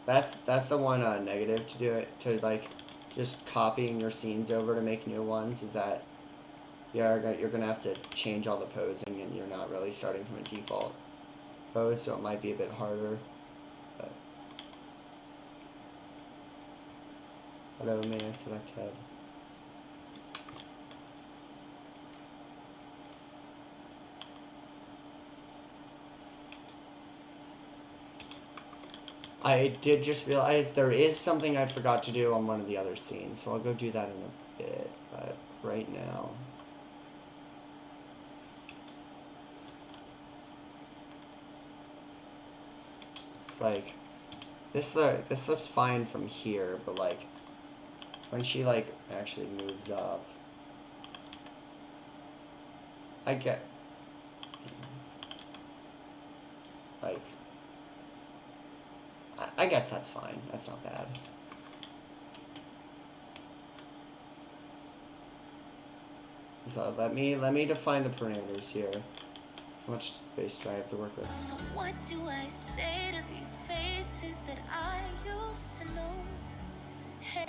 That's the one negative to do it, to like just copying your scenes over to make new ones, is that you're gonna have to change all the posing, and you're not really starting from a default pose, so it might be a bit harder. But hello, may I select head? I did just realize there is something I forgot to do on one of the other scenes, so I'll go do that in a bit, but right now... It's like, this looks fine from here, but like, when she like actually moves up, I get, like, I guess that's fine. That's not bad. So let me define the parameters here. How much space do I have to work with? So what do I say to these faces that I used to know? Hey.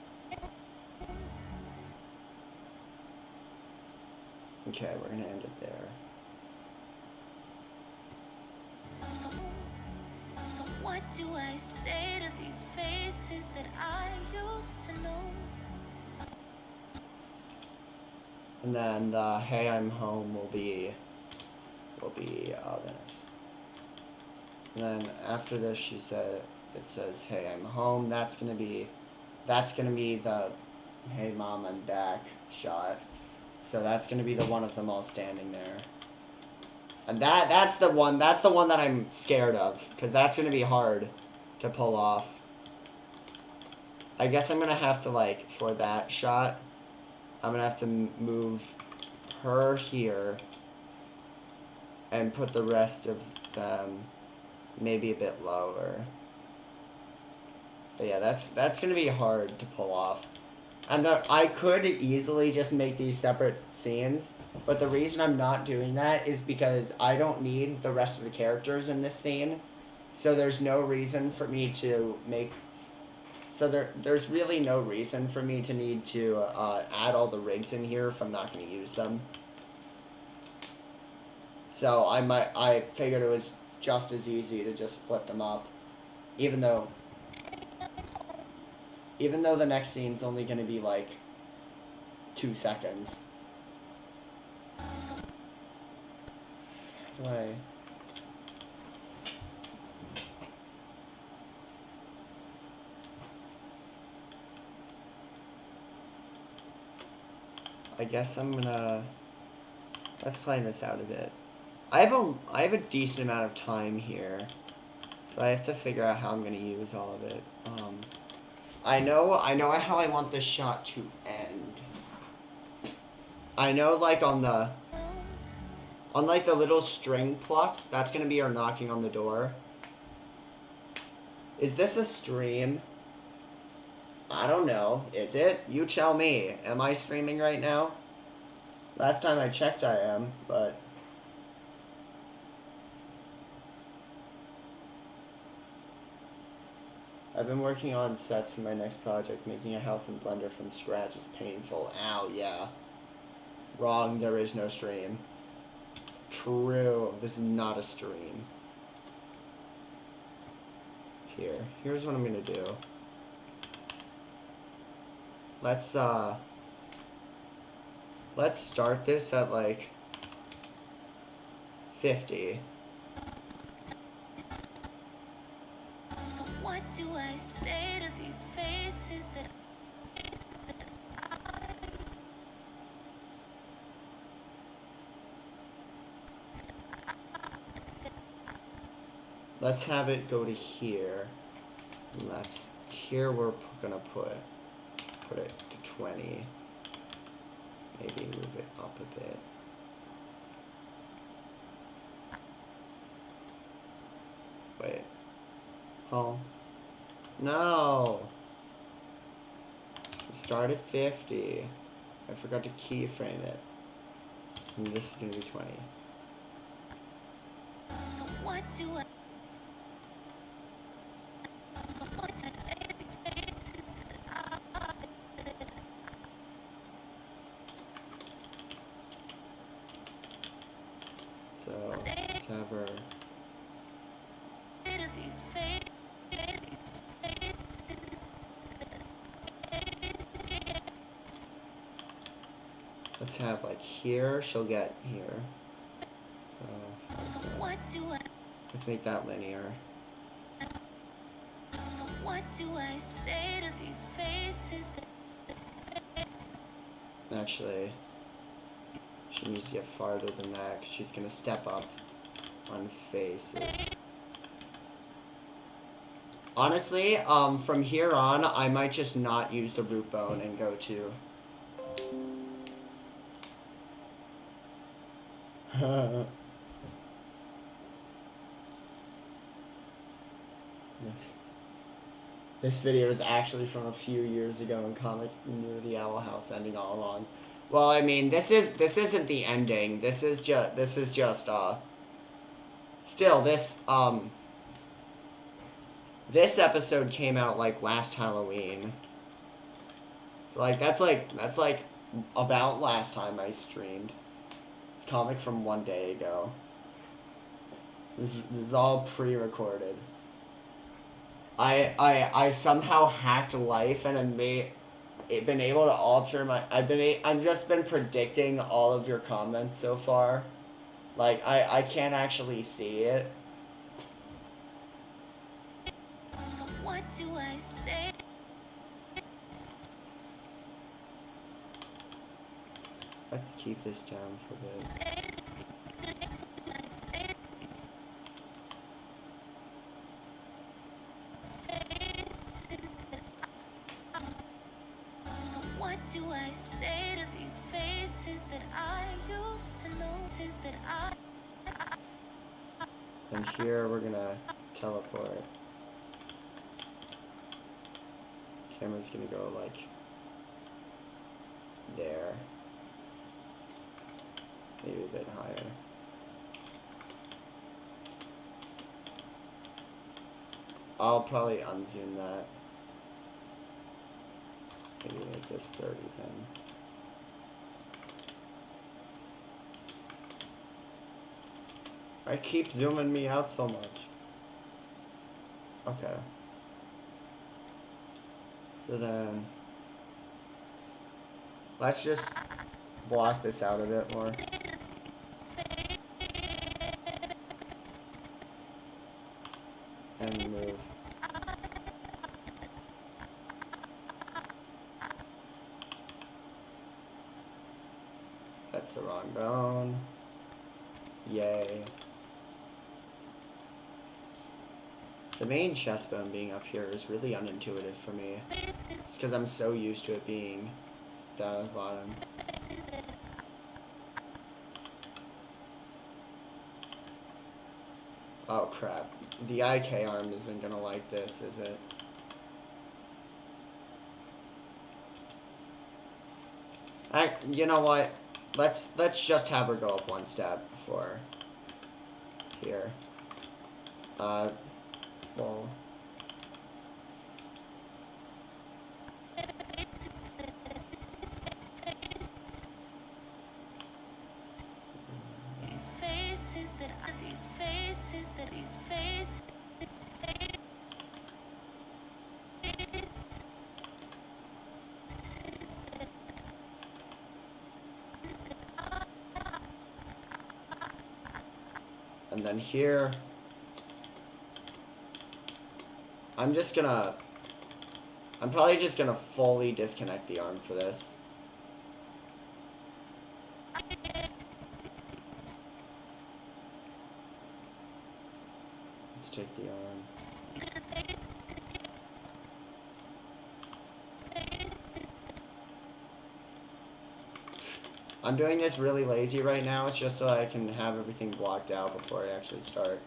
Okay, we're gonna end it there. So what do I say to these faces that I used to know? And then the "Hey, I'm home" will be the next. And then after this, it says "Hey, I'm home." That's gonna be the "Hey, Mom, I'm back" shot. So that's gonna be the one of them all standing there. And that's the one that I'm scared of, because that's gonna be hard to pull off. I guess I'm gonna have to, like, for that shot, I'm gonna have to move her here and put the rest of them maybe a bit lower. But yeah, that's gonna be hard to pull off. And I could easily just make these separate scenes, but the reason I'm not doing that is because I don't need the rest of the characters in this scene, so there's no reason for me to make... So there's really no reason for me to need to add all the rigs in here if I'm not going to use them. So I figured it was just as easy to just split them up, even though... Even though the next scene's only gonna be like 2 seconds. So Why? I guess I'm gonna... Let's plan this out a bit. I have a decent amount of time here. So I have to figure out how I'm gonna use all of it. I know how I want this shot to end. I know, like, on like the little string plucks, that's gonna be our knocking on the door. Is this a stream? I don't know. Is it? You tell me. Am I streaming right now? Last time I checked I am, but... I've been working on sets for my next project. Making a house in Blender from scratch is painful. Ow, yeah. Wrong, there is no stream. True, this is not a stream. Here's what I'm gonna do. Let's start this at like 50. So what do I say to these faces that Let's have it go to here. Here we're gonna put it to 20. Maybe move it up a bit. Wait. Oh. No! Start at 50. I forgot to keyframe it. And this is gonna be 20. so what do I say to these faces that So, let's have her... to these faces Let's have like here, she'll get here. so what do I Let's make that linear. so what do I say to these faces that Actually, she needs to get farther than that because she's gonna step up on faces. Honestly, from here on, I might just not use the root bone and go to... This video is actually from a few years ago and Comic knew the Owl House ending all along. Well, I mean, this isn't the ending. This is just still this episode came out like last Halloween. So like that's like about last time I streamed. It's comic from 1 day ago. This is all pre-recorded. I somehow hacked life and I've been able to alter my... I've just been predicting all of your comments so far. Like, I can't actually see it. so what do I say Let's keep this down for a bit. So what do I say to these faces that I used to notice that And here we're gonna teleport. Camera's gonna go like there. Maybe a bit higher. I'll probably unzoom that. Maybe make this 30 then. I keep zooming me out so much. Okay. So then, let's just block this out a bit more. And move. That's the wrong bone. Yay. The main chest bone being up here is really unintuitive for me. It's because I'm so used to it being down at the bottom. Oh crap. The IK arm isn't gonna like this, is it? You know what? Let's just have her go up one step before here. Well. And then here, I'm probably just gonna fully disconnect the arm for this. Let's take the arm. I'm doing this really lazy right now. It's just so I can have everything blocked out before I actually start.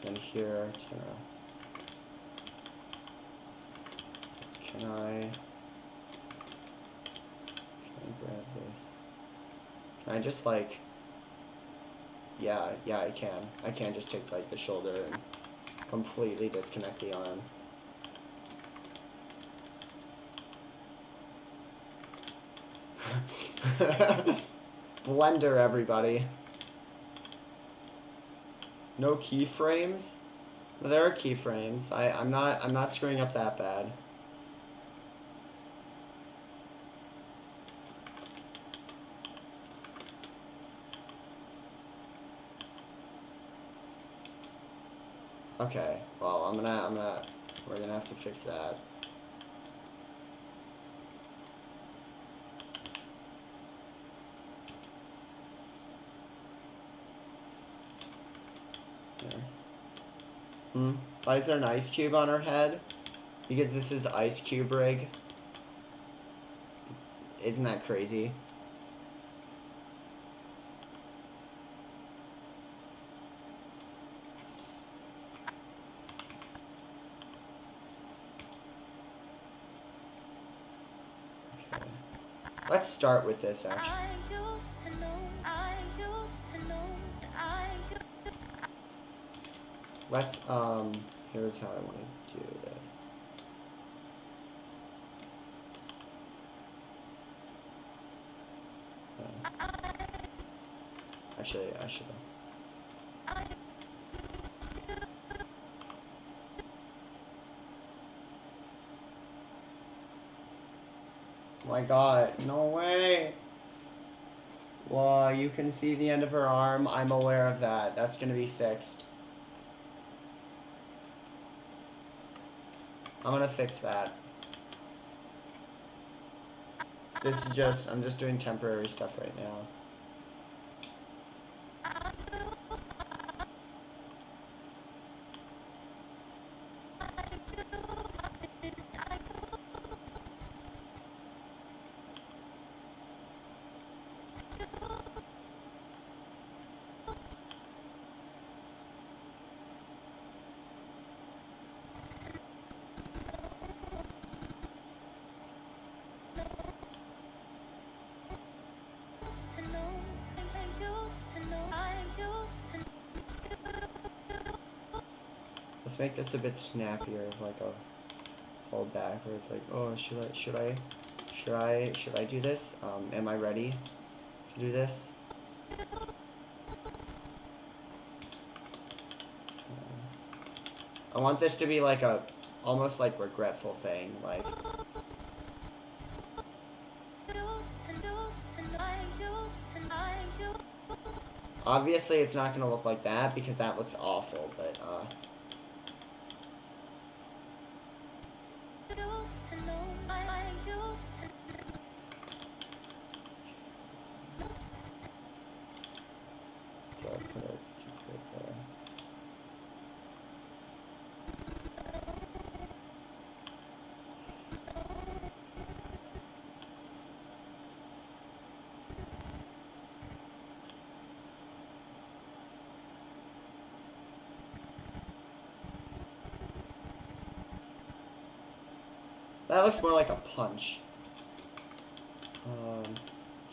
Then here, it's gonna... Can I grab this? Can I just like... Yeah, I can. I can just take like the shoulder and completely disconnect the arm. Blender, everybody. No keyframes? There are keyframes. I'm not screwing up that bad. Okay, well, we're gonna have to fix that. There. Why is there an ice cube on her head? Because this is the ice cube rig. Isn't that crazy? Let's start with this, actually. Let's, here's how I want to do this. Actually, I should have. My god, no way. Well, you can see the end of her arm. I'm aware of that. That's gonna be fixed. I'm gonna fix that. This is just, I'm just doing temporary stuff right now. Let's make this a bit snappier, like a hold back, where it's like, oh, should I do this? Am I ready to do this? I want this to be like a, almost like regretful thing, like. Obviously it's not gonna look like that because that looks awful, but so I put it too quick there. That looks more like a punch.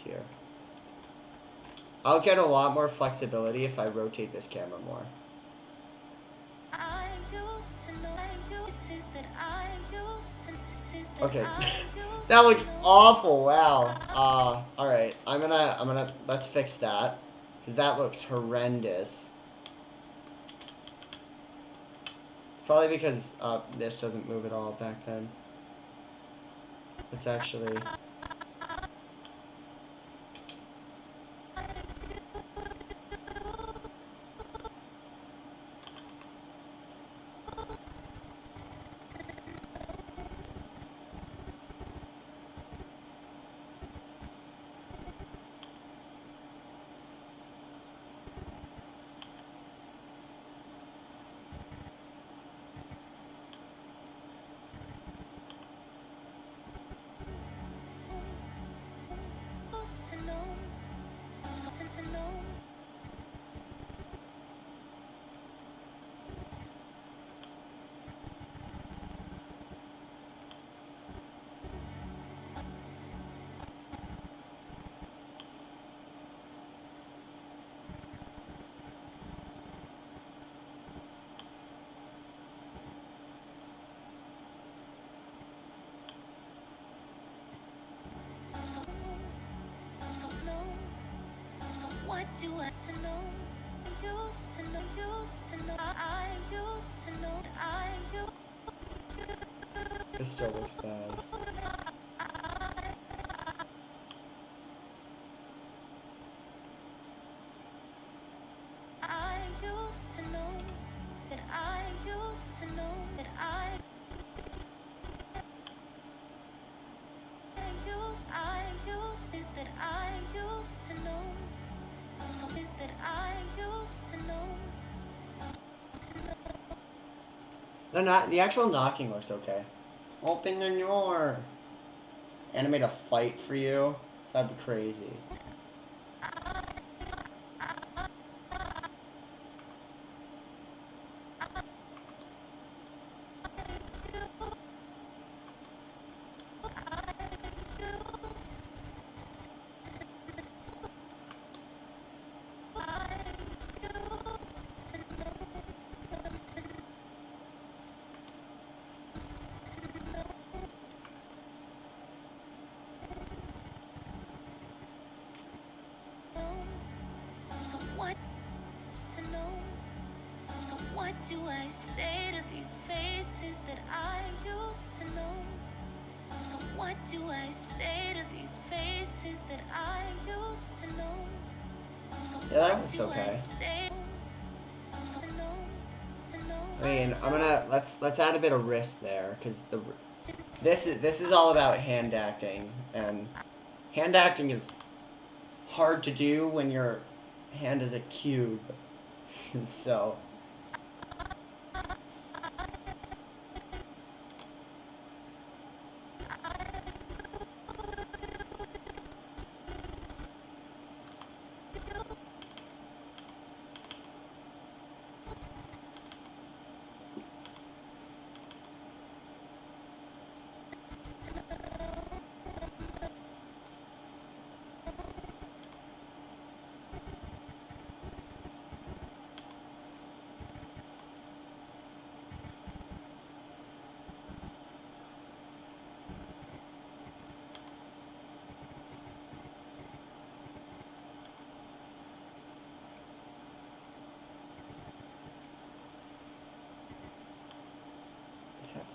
Here. I'll get a lot more flexibility if I rotate this camera more. Okay. That looks awful, wow. Alright. Let's fix that. Because that looks horrendous. It's probably because, this doesn't move at all back then. It's actually... What do I used to know? Used to know, used to know. I used to know. This still looks bad. I used to know that I used to know that I used is that I used to know. So is that I used to know. The actual knocking looks okay. Open the door. Animate a fight for you? That'd be crazy. What do I say to these faces that I used to know? So what do I say to these faces that I used to know? So Yeah, that what looks do okay. I say? So I mean, let's add a bit of wrist there, because this is all about hand acting, and hand acting is hard to do when your hand is a cube. So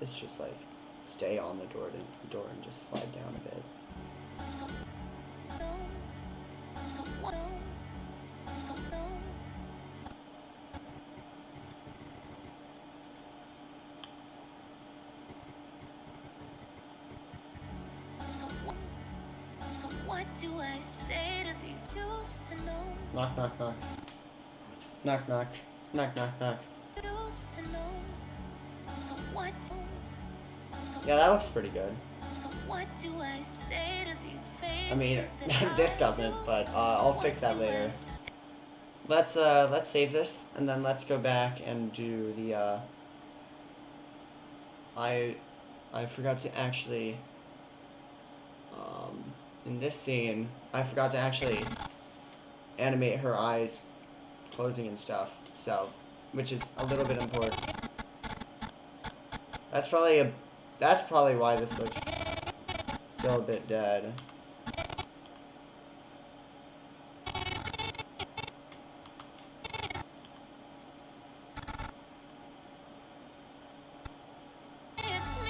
this just like stay on the door and just slide down a bit. So, so, so what? So, so what do I say to these used to know? Knock, knock, knock. Knock, knock. Knock, knock, knock. Used to know. So what? So Yeah, that looks pretty good. So what do I say to these faces? I mean, that this I doesn't, used but to? I'll What fix that do I later. say? Let's save this, and then let's go back and do the, I forgot to actually, in this scene, I forgot to actually animate her eyes closing and stuff, so, which is a little bit important. That's probably why this looks still a bit dead. It's me.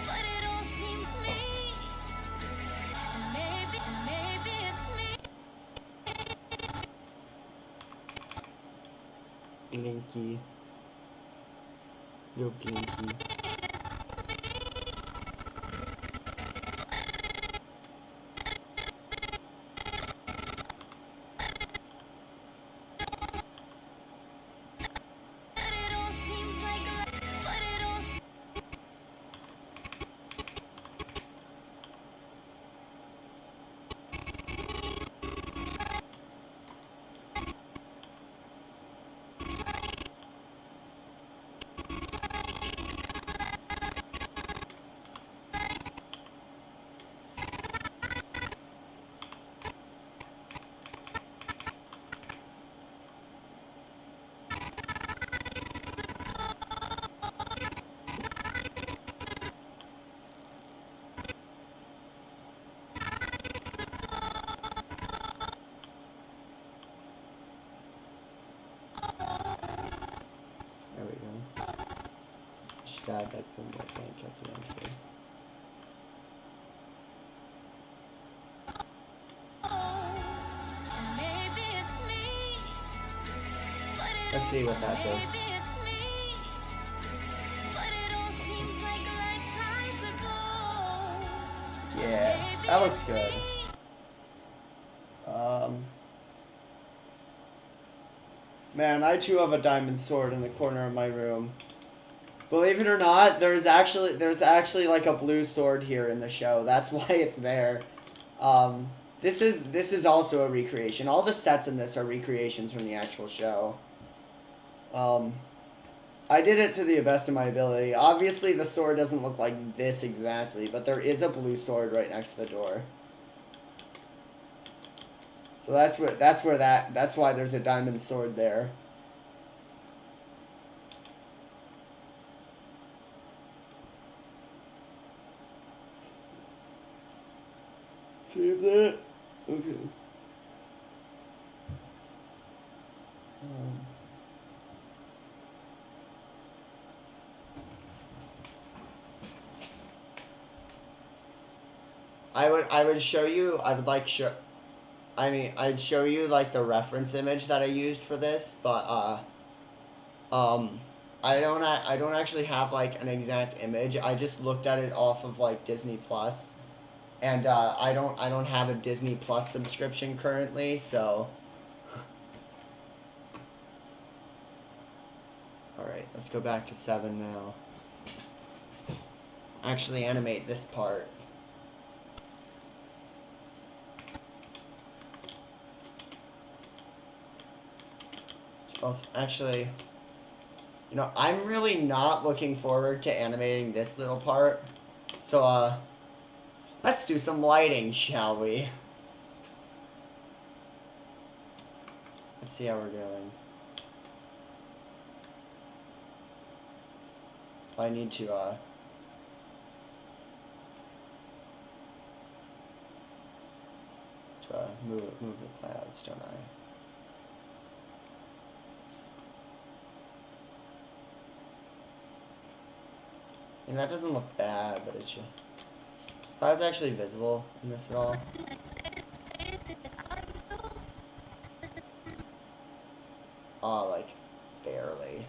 But it all seems me. Maybe it's me. Blinky. Yo, Blinky. But it all seems like but it all There we go. Just add that boom link at the end here. maybe it's me. But it Let's see what that did. maybe it's me. But it all seems like lifetimes ago. Yeah, that looks good. Man, I too have a diamond sword in the corner of my room. Believe it or not, there's actually like a blue sword here in the show. That's why it's there. This is also a recreation. All the sets in this are recreations from the actual show. I did it to the best of my ability. Obviously, the sword doesn't look like this exactly, but there is a blue sword right next to the door. So that's why there's a diamond sword there. Save that. Okay. I would show you. I'd show you like the reference image that I used for this, but I don't actually have like an exact image. I just looked at it off of like Disney Plus, and I don't have a Disney Plus subscription currently, so. All right, let's go back to 7 now. Actually, animate this part. Well, actually, you know, I'm really not looking forward to animating this little part. So, let's do some lighting, shall we? Let's see how we're doing. I need to move the clouds, don't I? And that doesn't look bad, but it's just... Clouds actually visible in this at all? Like, barely.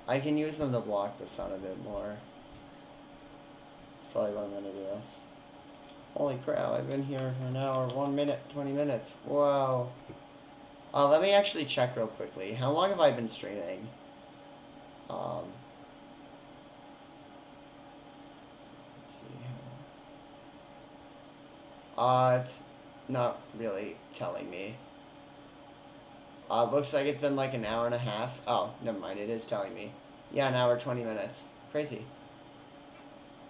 I can use them to block the sun a bit more. That's probably what I'm gonna do. Holy crap, I've been here for an hour, 1 minute, 20 minutes. Whoa. Let me actually check real quickly. How long have I been streaming? Let's see. It's not really telling me. Looks like it's been like an hour and a half. Oh, never mind, it is telling me. Yeah, an hour, 20 minutes. Crazy.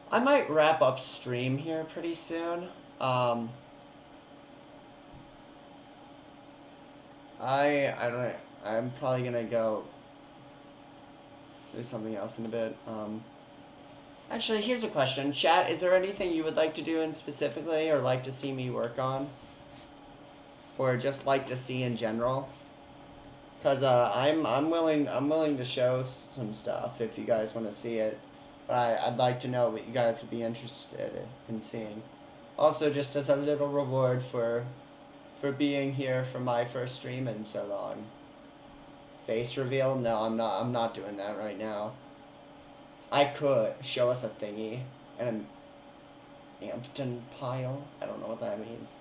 I might wrap up stream here pretty soon. I don't know. I'm probably gonna go do something else in a bit. Actually, here's a question. Chat, is there anything you would like to do in specifically or like to see me work on? Or just like to see in general? Cause I'm willing to show some stuff if you guys want to see it. But I'd like to know what you guys would be interested in seeing. Also, just as a little reward for being here for my first stream in so long. Face reveal? No, I'm not doing that right now. I could show us a thingy and an Ampton pile. I don't know what that means.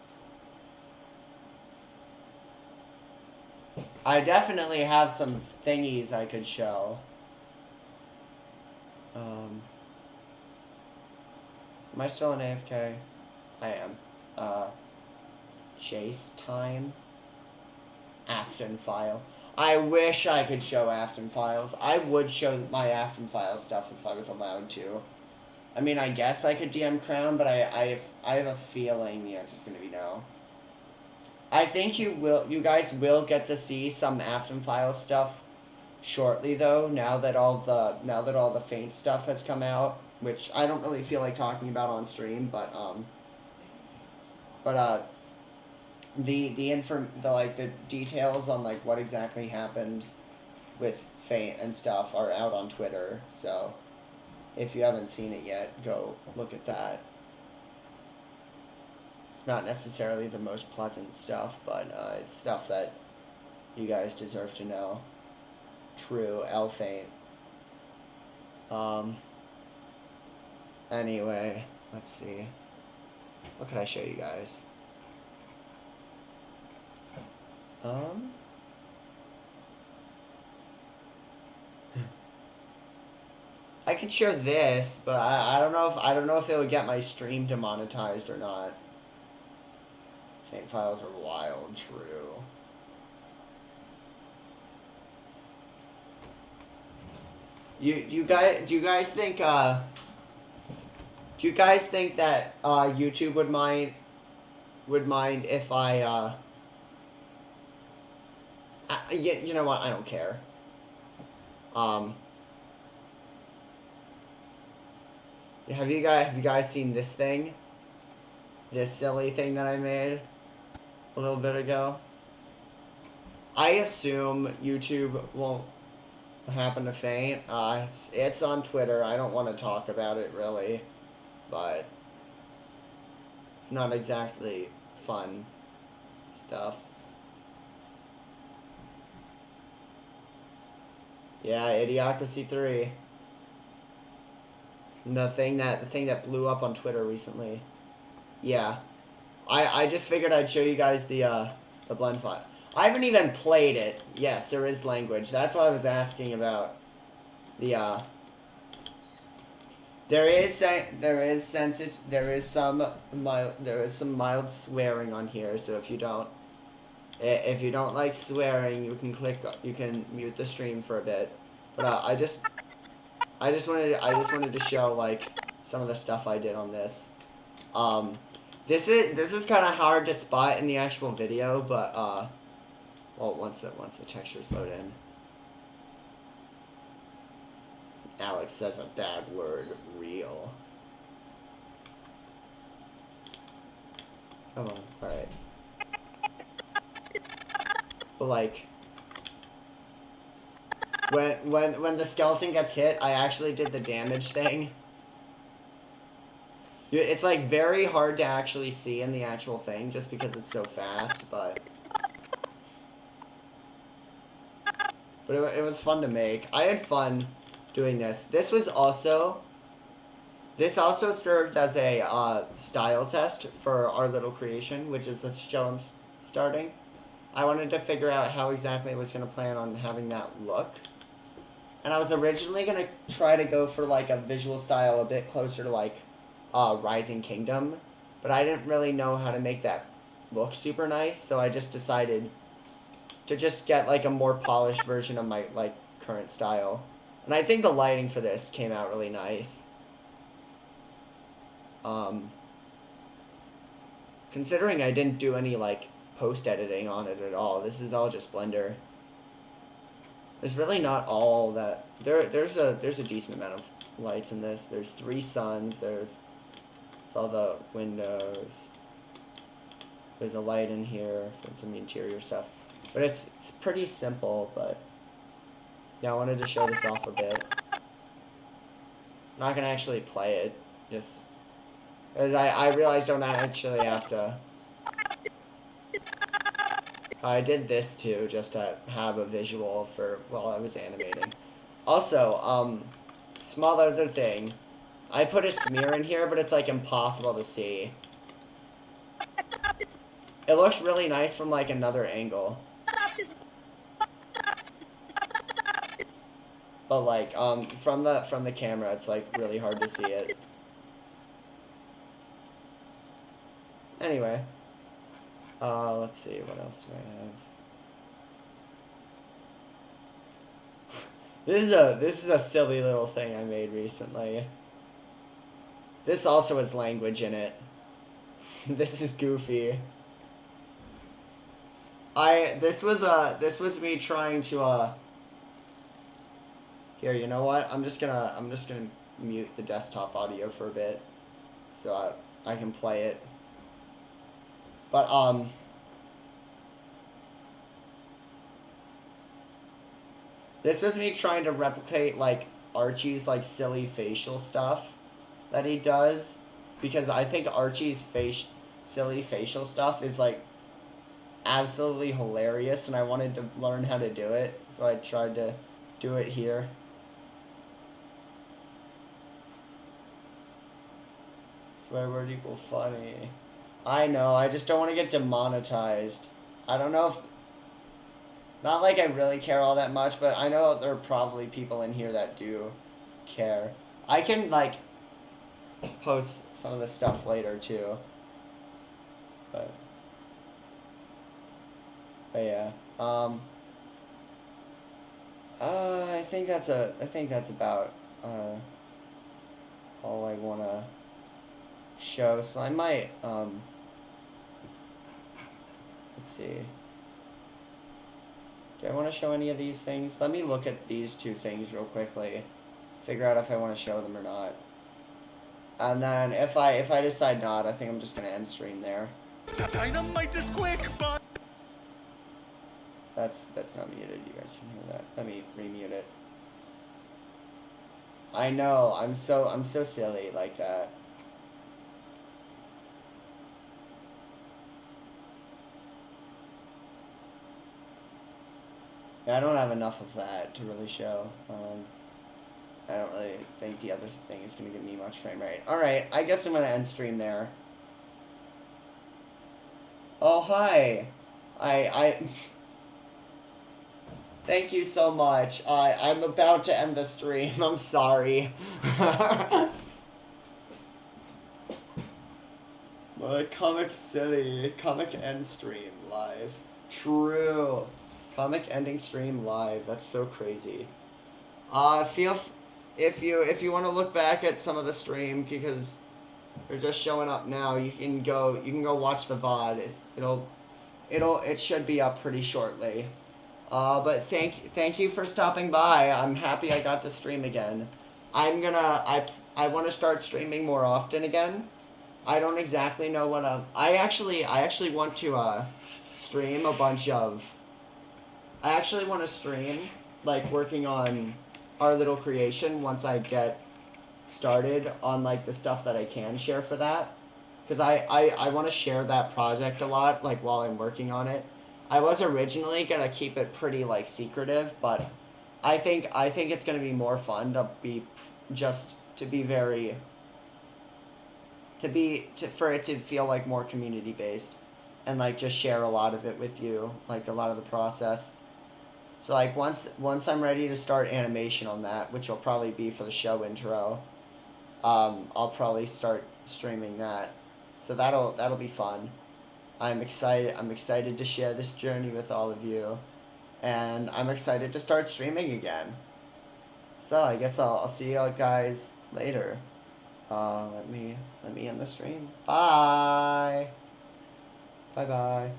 I definitely have some thingies I could show. Am I still in AFK? I am. Chase time. Afton file. I wish I could show Afton files. I would show my Afton file stuff if I was allowed to. I mean, I guess I could DM Crown, but I have a feeling the answer's gonna be no. I think you guys will get to see some Afton file stuff shortly though, now that all the Faint stuff has come out, which I don't really feel like talking about on stream, but the details on like what exactly happened with Faint and stuff are out on Twitter, so if you haven't seen it yet, go look at that. It's not necessarily the most pleasant stuff, but it's stuff that you guys deserve to know. True, Faint. Anyway, let's see. What could I show you guys? I could show this, but I don't know if it would get my stream demonetized or not. Faint files are wild, true. Do you guys think that YouTube would mind if you know what, I don't care. Have you guys seen this thing? This silly thing that I made a little bit ago? I assume YouTube won't happen to Faint. It's on Twitter. I don't want to talk about it really, but it's not exactly fun stuff. Yeah, Idiocracy 3. The thing that blew up on Twitter recently. Yeah. I just figured I'd show you guys the blend file. I haven't even played it. Yes, there is language. That's why I was asking about the there is some mild swearing on here, so if you don't like swearing, you can mute the stream for a bit. But I just wanted to show like some of the stuff I did on this. This is kind of hard to spot in the actual video, but Well, once the textures load in. Alex says a bad word, real. Come on, alright. But like, when the skeleton gets hit, I actually did the damage thing. It's like very hard to actually see in the actual thing just because it's so fast, but it was fun to make. I had fun doing this. This also served as a style test for our little creation, which is the show I'm starting. I wanted to figure out how exactly I was going to plan on having that look. And I was originally going to try to go for like a visual style a bit closer to like Rising Kingdom, but I didn't really know how to make that look super nice, so I just decided to just get like a more polished version of my like current style. And I think the lighting for this came out really nice. Considering I didn't do any like post editing on it at all, this is all just Blender. There's really not all that there's a decent amount of lights in this. There's 3 suns, there's all the windows. There's a light in here and some interior stuff. But it's pretty simple, but yeah, I wanted to show this off a bit. I'm not gonna actually play it, just because I realized I don't actually have to. I did this too, just to have a visual for while I was animating. Also, small other thing. I put a smear in here, but it's like impossible to see. It looks really nice from like another angle. But like, from the camera, it's like really hard to see it. Anyway. Let's see, what else do I have? This is a silly little thing I made recently. This also has language in it. This is goofy. This was me trying to here, you know what? I'm just gonna mute the desktop audio for a bit so I can play it. But this was me trying to replicate like Archie's like silly facial stuff that he does, because I think Archie's silly facial stuff is like absolutely hilarious, and I wanted to learn how to do it, so I tried to do it here. Swear word equal funny. I know, I just don't want to get demonetized. I don't know if... Not like I really care all that much, but I know there are probably people in here that do care. I can, like, post some of this stuff later, too. But yeah. I think that's about, all I want to show. So I might, let's see. Do I want to show any of these things? Let me look at these 2 things real quickly. Figure out if I want to show them or not. And then if I decide not, I think I'm just going to end stream there. Dynamite is quick, but That's not muted. You guys can hear that. Let me remute it. I know. I'm so silly like that. I don't have enough of that to really show. I don't really think the other thing is going to give me much frame rate. Alright, I guess I'm going to end stream there. Oh, hi! Thank you so much. I'm about to end the stream. I'm sorry. My comic silly. Comic end stream live. True. Comic ending stream live. That's so crazy. If you want to look back at some of the stream, because they're just showing up now, you can go watch the VOD. it should be up pretty shortly. But thank you for stopping by. I'm happy I got to stream again. I want to start streaming more often again. I don't exactly know what I actually want to stream a bunch of. I actually want to stream like working on our little creation once I get started on like the stuff that I can share for that. Because I want to share that project a lot, like while I'm working on it. I was originally gonna keep it pretty like secretive, but I think it's gonna be more fun to be just to be very for it to feel like more community based, and like just share a lot of it with you, like a lot of the process. So like once I'm ready to start animation on that, which will probably be for the show intro, I'll probably start streaming that. So that'll be fun. I'm excited to share this journey with all of you, and I'm excited to start streaming again. So I guess I'll see you guys later. Let me end the stream. Bye. Bye bye.